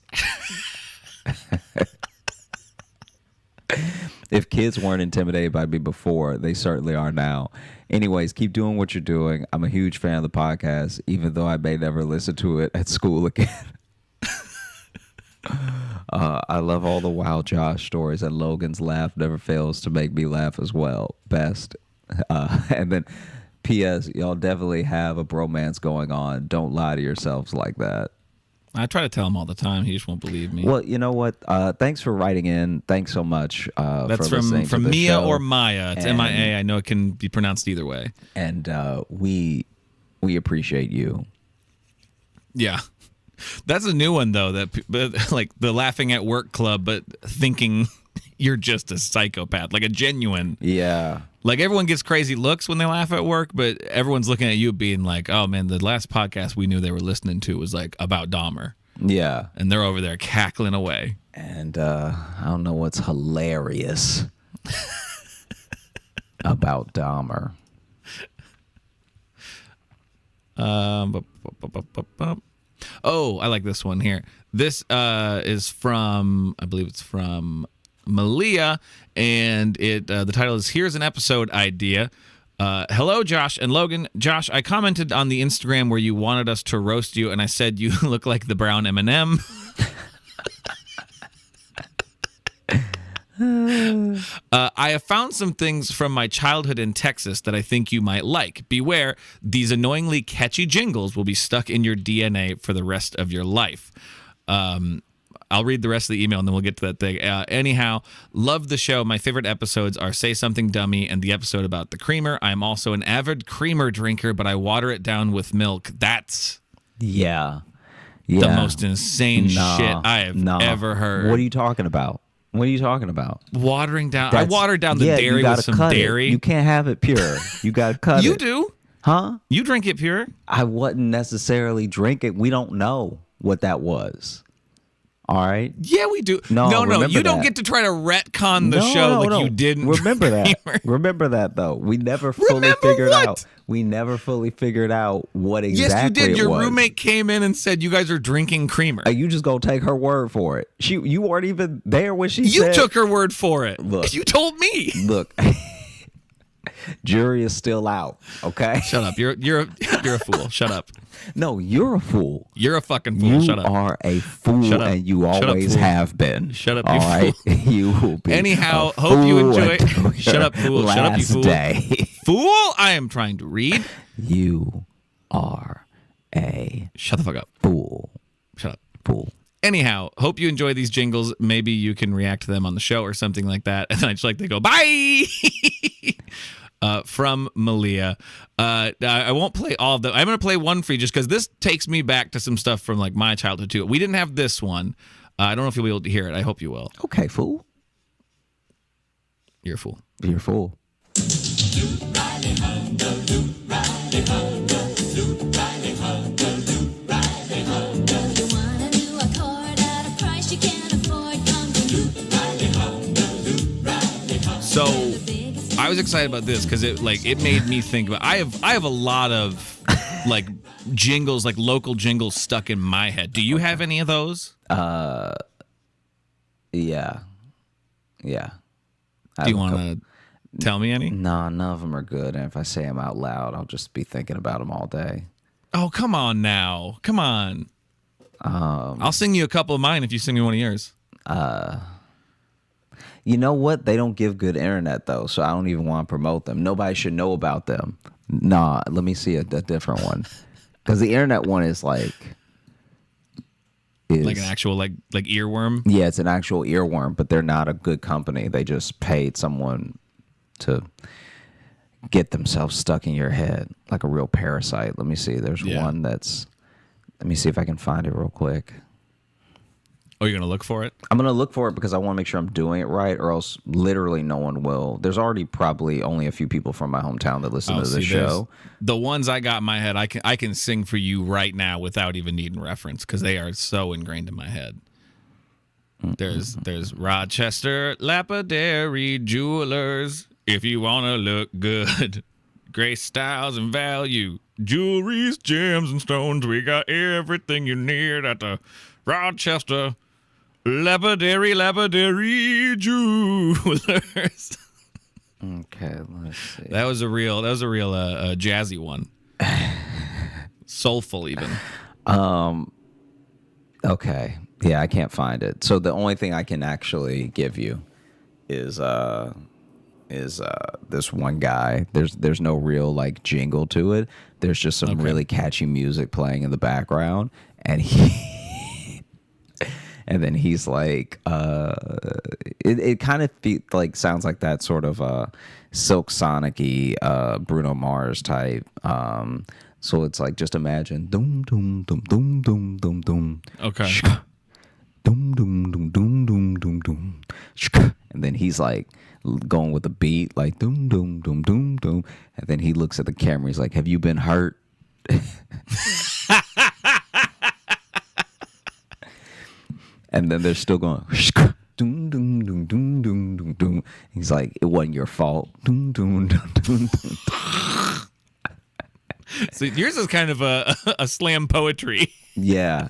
If kids weren't intimidated by me before, they certainly are now. Anyways, keep doing what you're doing. I'm a huge fan of the podcast, even though I may never listen to it at school again. I love all the Wild Josh stories, and Logan's laugh never fails to make me laugh as well. Best. And then, P.S. Y'all definitely have a bromance going on. Don't lie to yourselves like that. I try to tell him all the time. He just won't believe me. Well, you know what? Thanks for writing in. Thanks so much. That's for from the Mia show. or Maya. It's MIA. I know it can be pronounced either way. And we appreciate you. Yeah. That's a new one, though, that like the laughing at work club, but thinking you're just a psychopath, like a genuine. Yeah. Like everyone gets crazy looks when they laugh at work, but everyone's looking at you being like, oh, man, the last podcast we knew they were listening to was like about Dahmer. Yeah. And they're over there cackling away. And I don't know what's hilarious about Dahmer. Oh, I like this one here. This is from, I believe it's from Malia, and the title is "Here's an Episode Idea." Hello, Josh and Logan. Josh, I commented on the Instagram where you wanted us to roast you, and I said you look like the brown M&M. I have found some things from my childhood in Texas that I think you might like. Beware, these annoyingly catchy jingles will be stuck in your DNA for the rest of your life. I'll read the rest of the email and then we'll get to that thing. Anyhow, love the show. My favorite episodes are Say Something Dummy and the episode about the creamer. I'm also an avid creamer drinker, but I water it down with milk. That's the most insane shit I have ever heard. What are you talking about? What are you talking about? Watering down. I watered down the dairy with some dairy. You can't have it pure. You got to cut it. You do? Huh? You drink it pure? I wouldn't necessarily drink it. We don't know what that was. All right. Yeah, we do. No. You don't get to try to retcon the show like you didn't. Remember that. Remember that though. We never fully figured out. We never fully figured out what exactly. Yes, you did. it was. Your roommate came in and said you guys are drinking creamer. You just gonna take her word for it. You weren't even there when she said. You took her word for it. Look, you told me. Look. Jury is still out. Okay. Shut up. You're a fool. Shut up. No, you're a fool. You're a fucking fool. Shut up. You are a fool, and you always have been. Shut up. All right. You will be. Anyhow, hope you enjoy. Shut up, fool. Shut up, you fool. Day. Fool. I am trying to read. You are a. Shut the fuck up. Fool. Shut up. Fool. Anyhow, hope you enjoy these jingles. Maybe you can react to them on the show or something like that. And I just like to go, bye. From Malia. I won't play all of them. I'm going to play one for you just because this takes me back to some stuff from like my childhood too. We didn't have this one. I don't know if you'll be able to hear it. I hope you will. Okay, fool. You're a fool. You're a fool. So I was excited about this because it made me think about. I have a lot of like jingles, like local jingles stuck in my head. Do you have any of those? Yeah. Do you want to tell me any? No, none of them are good. And if I say them out loud, I'll just be thinking about them all day. Oh, come on now. Come on. I'll sing you a couple of mine if you sing me one of yours. You know what? They don't give good internet, though, so I don't even want to promote them. Nobody should know about them. Nah, let me see a different one. Because the internet one is like an actual like earworm? Yeah, it's an actual earworm, but they're not a good company. They just paid someone to get themselves stuck in your head like a real parasite. Let me see. There's one that's... Let me see if I can find it real quick. Oh, you're going to look for it? I'm going to look for it because I want to make sure I'm doing it right, or else literally no one will. There's already probably only a few people from my hometown that listen to this show. The ones I got in my head, I can sing for you right now without even needing reference because they are so ingrained in my head. There's Rochester Lapidary Jewelers. If you want to look good, great styles and value, jewelries, gems, and stones. We got everything you need at the Rochester Lapidary jewelers. Okay, let's see. That was a real jazzy one. Soulful even. Okay. Yeah, I can't find it. So the only thing I can actually give you is this one guy. There's no real like jingle to it. There's just some really catchy music playing in the background, and and then he's like, it kind of like sounds like that sort of Silk Sonic-y Bruno Mars type. So it's like, just imagine doom doom doom doom doom doom doom. Okay. Doom doom doom doom doom doom doom. And then he's like going with the beat, like doom doom doom doom doom. And then he looks at the camera. He's like, "Have you been hurt?" And then they're still going doom doom doom doom doom doom doom. He's like, "It wasn't your fault." Doom doom doom doom doom. So yours is kind of a slam poetry. Yeah.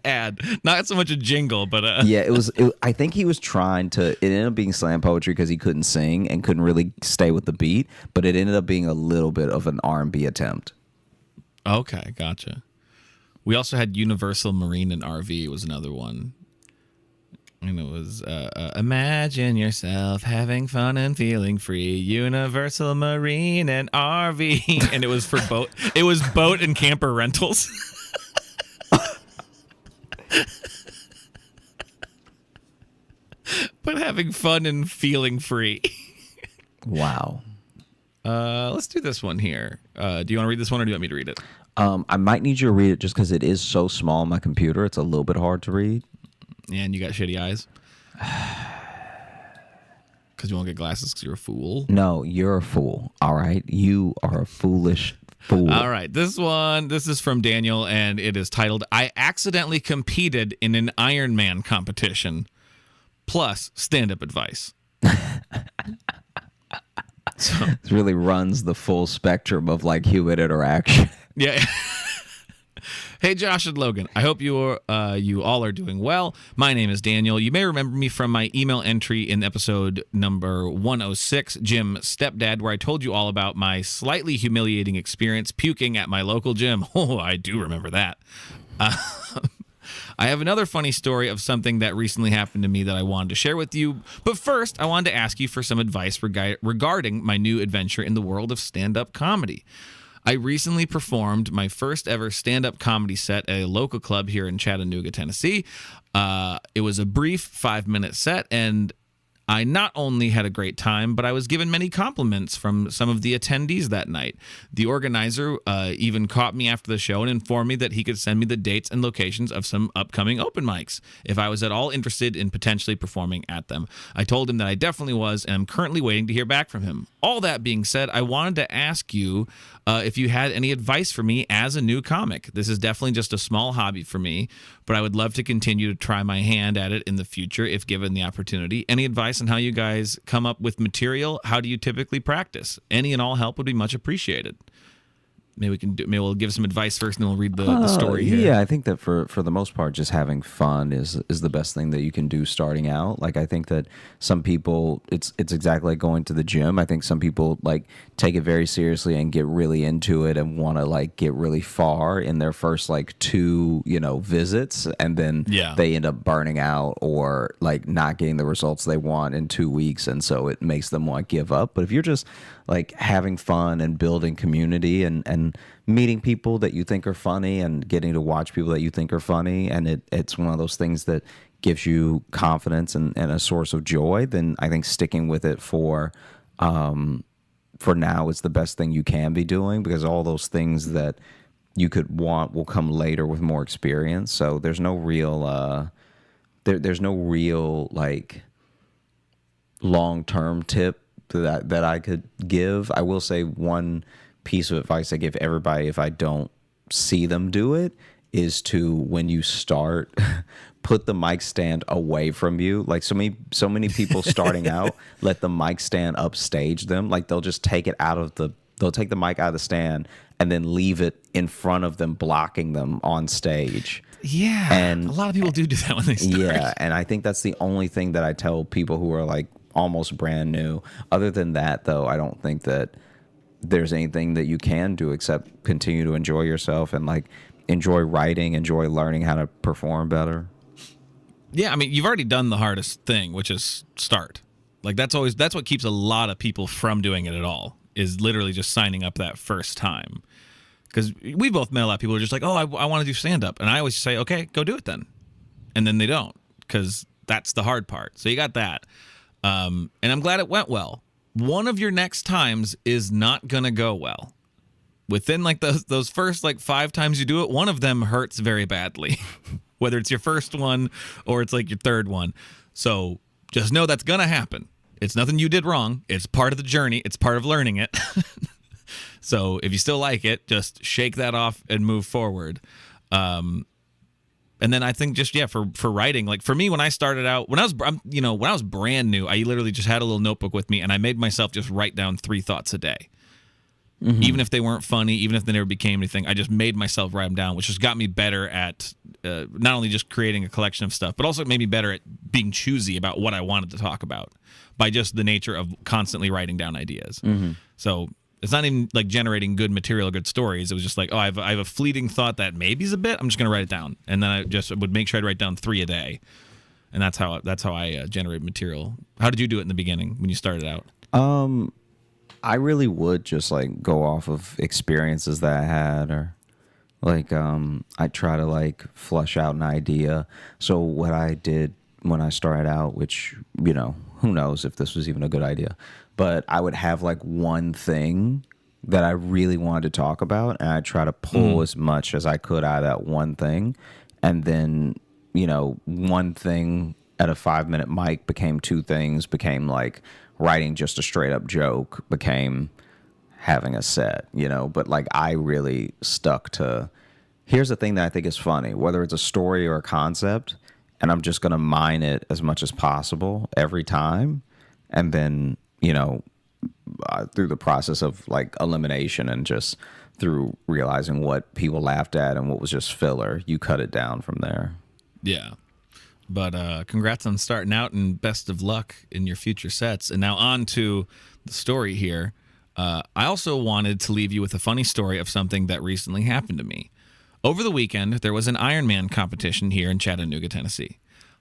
Ad, not so much a jingle, but yeah, it was. I think he was trying to. It ended up being slam poetry because he couldn't sing and couldn't really stay with the beat. But it ended up being a little bit of an R&B attempt. Okay, gotcha. We also had Universal Marine and RV was another one. And it was imagine yourself having fun and feeling free. Universal Marine and RV, and it was for boat. It was boat and camper rentals. But having fun and feeling free. Wow. Let's do this one here. Do you want to read this one, or do you want me to read it? I might need you to read it just because it is so small on my computer. It's a little bit hard to read. And you got shitty eyes? Because you won't get glasses because you're a fool? No, you're a fool. All right? You are a foolish fool. All right. This is from Daniel, and it is titled, "I accidentally competed in an Iron Man competition, plus stand-up advice." So, it really runs the full spectrum of like human interaction. Yeah. Hey, Josh and Logan. I hope you all are doing well. My name is Daniel. You may remember me from my email entry in episode number 106, Gym Stepdad, where I told you all about my slightly humiliating experience puking at my local gym. Oh, I do remember that. I have another funny story of something that recently happened to me that I wanted to share with you. But first, I wanted to ask you for some advice regarding my new adventure in the world of stand-up comedy. I recently performed my first ever stand-up comedy set at a local club here in Chattanooga, Tennessee. It was a brief 5-minute set, and I not only had a great time, but I was given many compliments from some of the attendees that night. The organizer even caught me after the show and informed me that he could send me the dates and locations of some upcoming open mics if I was at all interested in potentially performing at them. I told him that I definitely was, and I'm currently waiting to hear back from him. All that being said, I wanted to ask you if you had any advice for me as a new comic. This is definitely just a small hobby for me, but I would love to continue to try my hand at it in the future if given the opportunity. Any advice on how you guys come up with material? How do you typically practice? Any and all help would be much appreciated. Maybe we'll give some advice first, and then we'll read the story here. Yeah, I think that for the most part, just having fun is the best thing that you can do starting out. Like, I think that some people, it's exactly like going to the gym. I think some people like take it very seriously and get really into it and want to like get really far in their first like 2 visits, and then they end up burning out or like not getting the results they want in 2 weeks, and so it makes them want to give up. But if you're just like having fun and building community and meeting people that you think are funny and getting to watch people that you think are funny, and it's one of those things that gives you confidence and a source of joy, then I think sticking with it for now is the best thing you can be doing, because all those things that you could want will come later with more experience. So there's no real there's no real like long-term tip that I could give. I will say one piece of advice I give everybody if I don't see them do it is to, when you start, put the mic stand away from you. Like so many people starting out let the mic stand upstage them. Like they'll just take it they'll take the mic out of the stand and then leave it in front of them, blocking them on stage. Yeah, And a lot of people do that when they start. yeah, and I think that's the only thing that I tell people who are like almost brand new. Other than that, though, I don't think that there's anything that you can do except continue to enjoy yourself and like enjoy writing, enjoy learning how to perform better. Yeah, I mean, you've already done the hardest thing, which is start. Like that's what keeps a lot of people from doing it at all, is literally just signing up that first time. Because we both met a lot of people who are just like, oh, I want to do stand-up. And I always say, okay, go do it then. And then they don't, because that's the hard part. So you got that. And I'm glad it went well. One of your next times is not going to go well. Within like those first like 5 times you do it, one of them hurts very badly. Whether it's your first one or it's like your third one. So just know that's going to happen. It's nothing you did wrong. It's part of the journey. It's part of learning it. So if you still like it, just shake that off and move forward. And then I think just, yeah, for writing, like for me, when I started out, when I was brand new, I literally just had a little notebook with me and I made myself just write down 3 thoughts a day. Mm-hmm. Even if they weren't funny, even if they never became anything, I just made myself write them down, which just got me better at not only just creating a collection of stuff, but also made me better at being choosy about what I wanted to talk about by just the nature of constantly writing down ideas. Mm-hmm. So it's not even like generating good material, good stories. It was just like, oh, I have a fleeting thought that maybe is a bit. I'm just going to write it down. And then I just would make sure I'd write down 3 a day. And that's how I generate material. How did you do it in the beginning when you started out? I really would just like go off of experiences that I had, or like I try to like flush out an idea. So what I did when I started out, which, you know, who knows if this was even a good idea, but I would have like one thing that I really wanted to talk about, and I try to pull as much as I could out of that one thing. And then, you know, one thing at a 5-minute mic became 2 things, became like writing just a straight up joke, became having a set, you know. But like I really stuck to, here's the thing that I think is funny, whether it's a story or a concept, and I'm just going to mine it as much as possible every time. And then, you know, through the process of like elimination and just through realizing what people laughed at and what was just filler, you cut it down from there. Yeah. But congrats on starting out, and best of luck in your future sets. And now on to the story here. I also wanted to leave you with a funny story of something that recently happened to me. Over the weekend, there was an Ironman competition here in Chattanooga, Tennessee.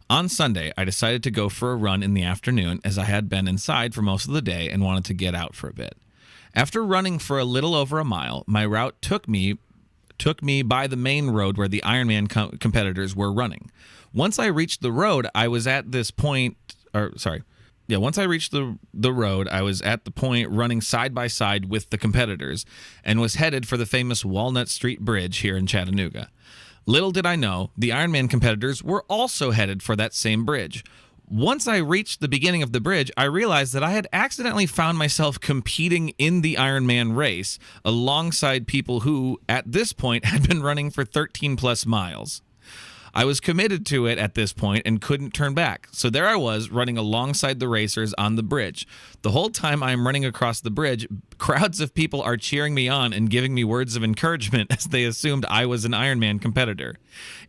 On Sunday, I decided to go for a run in the afternoon, as I had been inside for most of the day and wanted to get out for a bit. After running for a little over a mile, my route took me by the main road where the Ironman competitors were running. Once I reached the road, I was at this point, once I reached the road, I was at the point running side by side with the competitors and was headed for the famous Walnut Street Bridge here in Chattanooga. Little did I know, the Ironman competitors were also headed for that same bridge. Once I reached the beginning of the bridge, I realized that I had accidentally found myself competing in the Ironman race alongside people who, at this point, had been running for 13 plus miles. I was committed to it at this point and couldn't turn back. So there I was, running alongside the racers on the bridge. The whole time I'm running across the bridge, crowds of people are cheering me on and giving me words of encouragement as they assumed I was an Ironman competitor,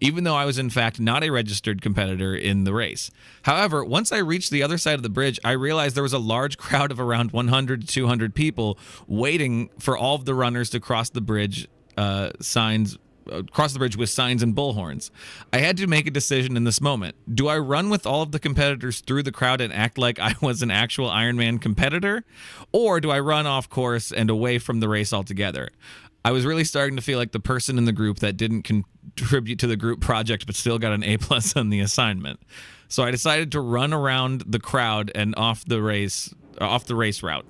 even though I was in fact not a registered competitor in the race. However, once I reached the other side of the bridge, I realized there was a large crowd of around 100 to 200 people waiting for all of the runners to cross the bridge with signs and bullhorns. I had to make a decision in this moment. Do I run with all of the competitors through the crowd and act like I was an actual Ironman competitor? Or do I run off course and away from the race altogether? I was really starting to feel like the person in the group that didn't contribute to the group project but still got an A+ on the assignment. So I decided to run around the crowd and off the race route.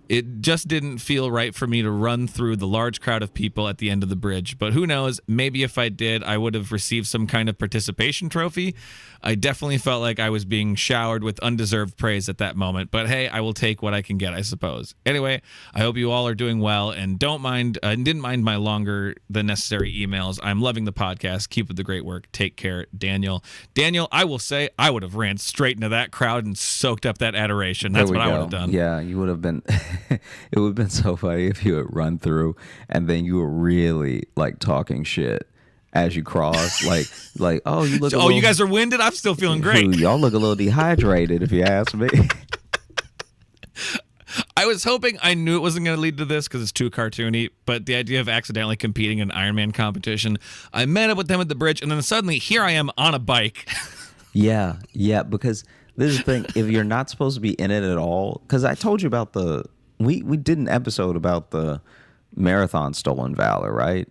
It just didn't feel right for me to run through the large crowd of people at the end of the bridge. But who knows, maybe if I did, I would have received some kind of participation trophy. I definitely felt like I was being showered with undeserved praise at that moment. But hey, I will take what I can get, I suppose. Anyway, I hope you all are doing well, and didn't mind my longer than necessary emails. I'm loving the podcast. Keep up the great work. Take care, Daniel. Daniel, I will say I would have ran straight into that crowd and soaked up that adoration. That's what I would have done. Yeah, you would have been. It would have been so funny if you had run through and then you were really like talking shit. as you cross. Like, oh, you look. You guys are winded. I'm still feeling great. Dude, y'all look a little dehydrated, if you ask me. I was hoping I knew it wasn't going to lead to this because it's too cartoony, but the idea of accidentally competing in an Ironman competition, I met up with them at the bridge, and then suddenly here I am on a bike. Yeah, because this is the thing. If you're not supposed to be in it at all, because I told you about we did an episode about the marathon stolen valor, right?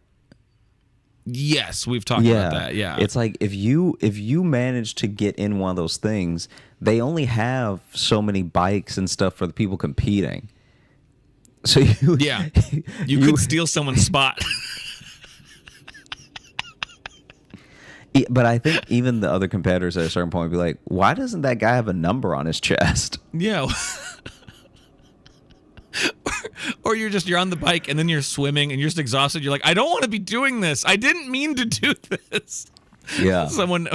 Yes, we've talked about that. Yeah, it's like if you manage to get in one of those things, they only have so many bikes and stuff for the people competing. So you could steal someone's spot. But I think even the other competitors at a certain point would be like, why doesn't that guy have a number on his chest? Yeah. Or you're on the bike and then you're swimming and you're just exhausted. You're like, I don't want to be doing this. I didn't mean to do this. Yeah. Someone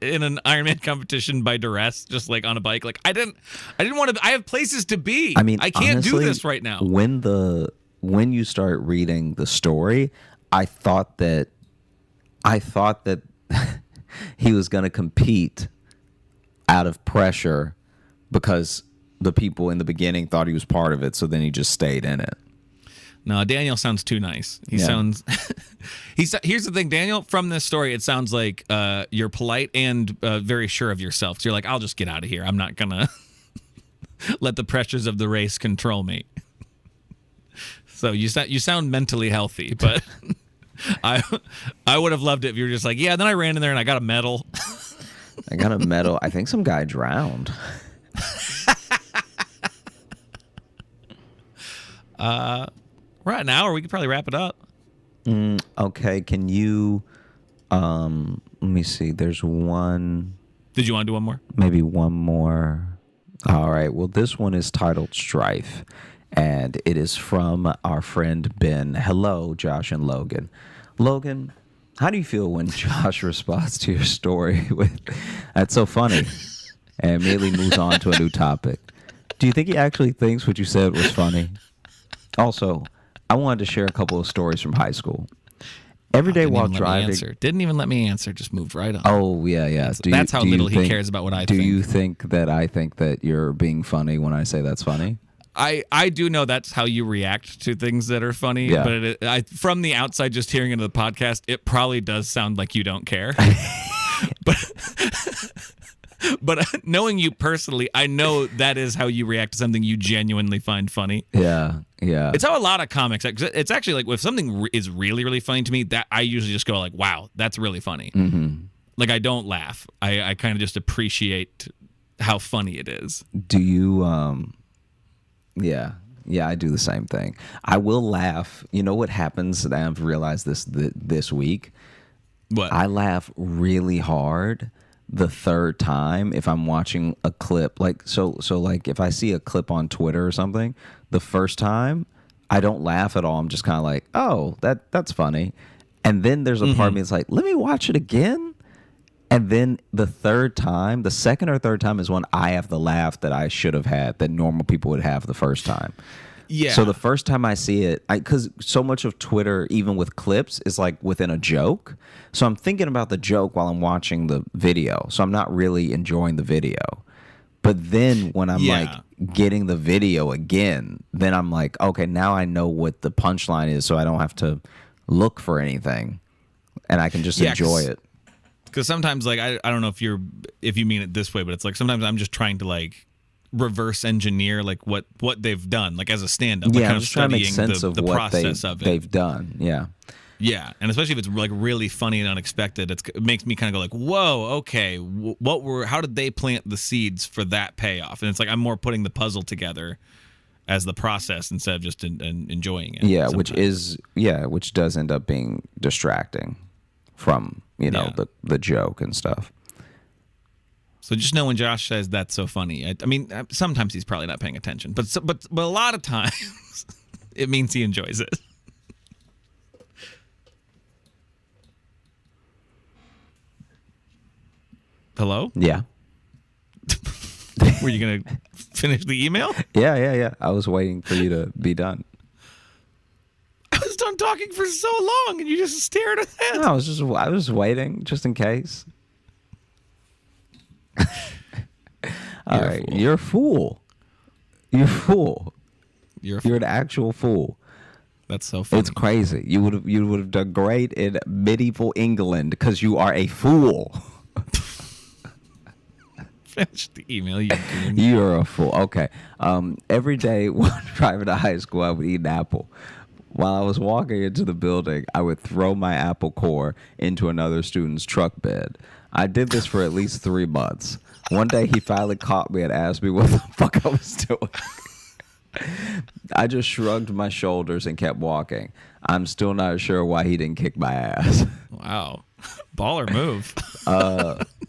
in an Ironman competition by duress, just like on a bike. Like I didn't want to. I have places to be. I mean, I can't honestly, do this right now. When you start reading the story, I thought that he was going to compete out of pressure because the people in the beginning thought he was part of it, so then he just stayed in it. No, Daniel sounds too nice. He sounds. Here's the thing, Daniel. From this story, it sounds like you're polite and very sure of yourself. So you're like, I'll just get out of here. I'm not gonna let the pressures of the race control me. So you sound mentally healthy, but I would have loved it if you were just like, yeah. Then I ran in there and I got a medal. I got a medal. I think some guy drowned. We're at an hour. We could probably wrap it up. Okay. Can you? Let me see. There's one. Did you want to do one more? Maybe one more. All right. Well, this one is titled Strife, and it is from our friend Ben. Hello, Josh and Logan. Logan, how do you feel when Josh responds to your story with, "That's so funny," and immediately moves on to a new topic? Do you think he actually thinks what you said was funny? Also, I wanted to share a couple of stories from high school. Every day while driving, didn't even let me answer. Just moved right on. Oh yeah. That's how little he cares about what I think. Do you think that I think that you're being funny when I say that's funny? I do know that's how you react to things that are funny. Yeah. But from the outside, just hearing into the podcast, it probably does sound like you don't care. But knowing you personally, I know that is how you react to something you genuinely find funny. Yeah. It's how a lot of comics. It's actually like if something is really, really funny to me, that I usually just go like, "Wow, that's really funny." Mm-hmm. Like I don't laugh. I kind of just appreciate how funny it is. Do you? Yeah, I do the same thing. I will laugh. You know what happens? And I've realized this week. What? I laugh really hard the third time if I'm watching a clip. Like so like if I see a clip on Twitter or something, the first time I don't laugh at all. I'm just kind of like, oh, that's funny. And then there's a part of me that's like, let me watch it again. And then the second or third time is when I have the laugh that I should have had, that normal people would have the first time. Yeah. So the first time I see it, because so much of Twitter, even with clips, is like within a joke. So I'm thinking about the joke while I'm watching the video. So I'm not really enjoying the video. But then when I'm like getting the video again, then I'm like, okay, now I know what the punchline is, so I don't have to look for anything, and I can just enjoy it. Because sometimes, like, I don't know if you mean it this way, but it's like sometimes I'm just trying to like reverse engineer like what they've done, like as a stand-up. Yeah, like, I'm just trying to make sense of what process of it. They've done. Yeah. Yeah, and especially if it's like really funny and unexpected, it makes me kind of go like, "Whoa, okay, how did they plant the seeds for that payoff?" And it's like I'm more putting the puzzle together as the process instead of just enjoying it. Yeah, sometimes. which does end up being distracting from the joke and stuff. So just know when Josh says that's so funny. I mean, sometimes he's probably not paying attention, but a lot of times it means he enjoys it. Hello? Yeah. Were you going to finish the email? Yeah. I was waiting for you to be done. I was done talking. talking for so long and you just stared at that. No, I was waiting just in case. All right, you're a fool. You're a fool. You're an actual fool. That's so funny. It's crazy. You would have done great in medieval England because you are a fool. Finish the email. You're a fool. Okay. Every day while driving to high school, I would eat an apple. While I was walking into the building, I would throw my apple core into another student's truck bed. I did this for at least 3 months. One day, he finally caught me and asked me what the fuck I was doing. I just shrugged my shoulders and kept walking. I'm still not sure why he didn't kick my ass. Wow. Baller move.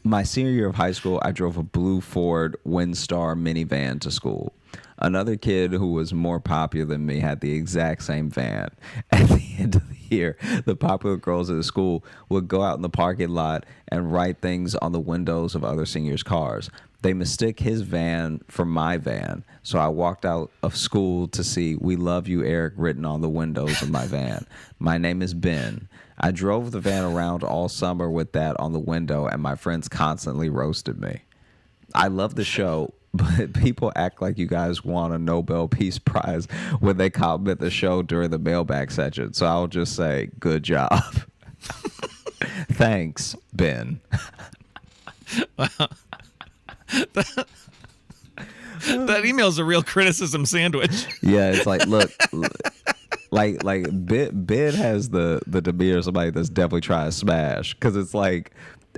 My senior year of high school, I drove a blue Ford Windstar minivan to school. Another kid who was more popular than me had the exact same van. At the end of the year, the popular girls at the school would go out in the parking lot and write things on the windows of other seniors' cars. They mistook his van for my van, so I walked out of school to see "We love you, Eric" written on the windows of my van. My name is Ben. I drove the van around all summer with that on the window, and my friends constantly roasted me. I love the show, but people act like you guys won a Nobel Peace Prize when they comment the show during the mailbag section, so I'll just say, good job. Thanks, Ben. Wow. That email's a real criticism sandwich. Yeah, it's like, look, like Ben has the demeanor of somebody that's definitely trying to smash, because it's like,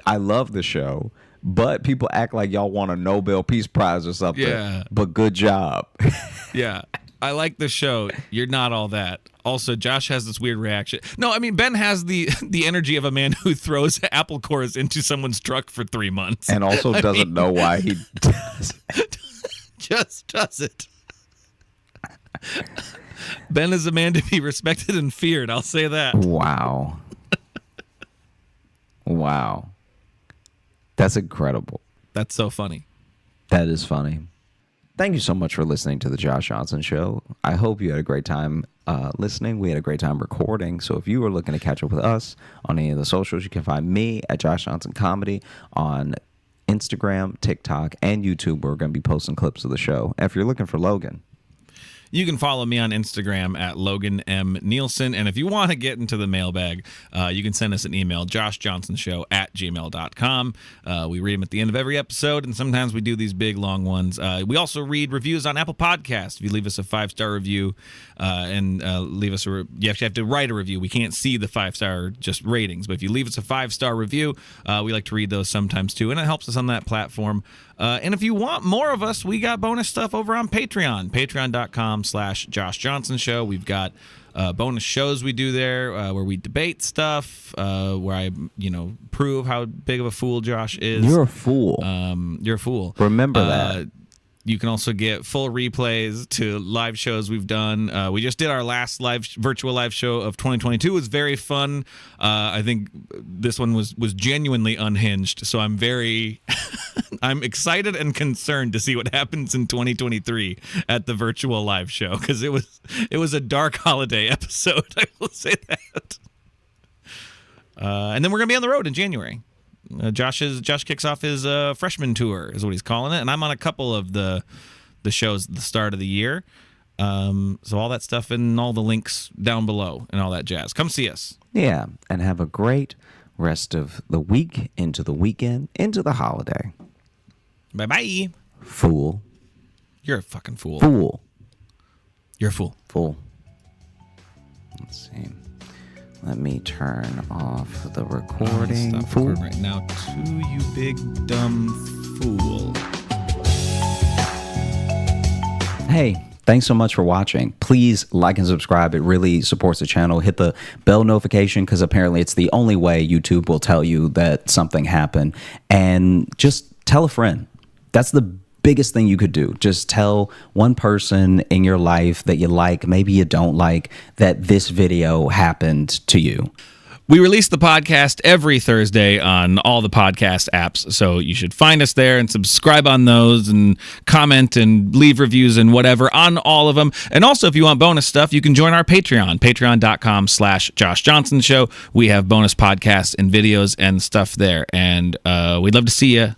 I love the show, but people act like y'all want a Nobel Peace Prize or something. Yeah. But good job. Yeah. I like the show. You're not all that. Also, Josh has this weird reaction. No, I mean, Ben has the energy of a man who throws apple cores into someone's truck for 3 months. And also doesn't know why he does. Just does it. Ben is a man to be respected and feared. I'll say that. Wow. Wow. That's incredible. That's so funny. That is funny. Thank you so much for listening to the Josh Johnson Show. I hope you had a great time listening. We had a great time recording. So if you are looking to catch up with us on any of the socials, you can find me at Josh Johnson Comedy on Instagram, TikTok, and YouTube. We're going to be posting clips of the show. If you're looking for Logan, you can follow me on Instagram at Logan M. Nielsen. And if you want to get into the mailbag, you can send us an email, joshjohnsonshow@gmail.com. We read them at the end of every episode, and sometimes we do these big, long ones. We also read reviews on Apple Podcasts. If you leave us a 5-star review and leave us you actually have to write a review. We can't see the 5-star just ratings, but if you leave us a 5-star review, we like to read those sometimes too, and it helps us on that platform. And if you want more of us, we got bonus stuff over on Patreon, patreon.com/Josh Johnson Show. We've got bonus shows we do there where we debate stuff, where I, prove how big of a fool Josh is. You're a fool. You're a fool. Remember that. You can also get full replays to live shows we've done. We just did our last virtual live show of 2022. It was very fun. I think this one was genuinely unhinged. So I'm very, I'm excited and concerned to see what happens in 2023 at the virtual live show, because it was a dark holiday episode. I will say that. And then we're gonna be on the road in January. Josh kicks off his freshman tour, is what he's calling it, and I'm on a couple of the shows at the start of the year. So all that stuff and all the links down below and all that jazz. Come see us. Yeah, and have a great rest of the week, into the weekend, into the holiday. Bye-bye. Fool. You're a fucking fool. Fool. You're a fool. Fool. Let's see. Let me turn off the recording. Stop recording right now. You big dumb fool. Hey, thanks so much for watching. Please like and subscribe. It really supports the channel. Hit the bell notification, because apparently it's the only way YouTube will tell you that something happened. And just tell a friend. That's the biggest thing you could do. Just tell one person in your life that you like, maybe you don't like, that this video happened to you. We release the podcast every Thursday on all the podcast apps, so you should find us there and subscribe on those and comment and leave reviews and whatever on all of them. And also, if you want bonus stuff, you can join our Patreon, patreon.com/Josh Johnson Show. We have bonus podcasts and videos and stuff there, and we'd love to see you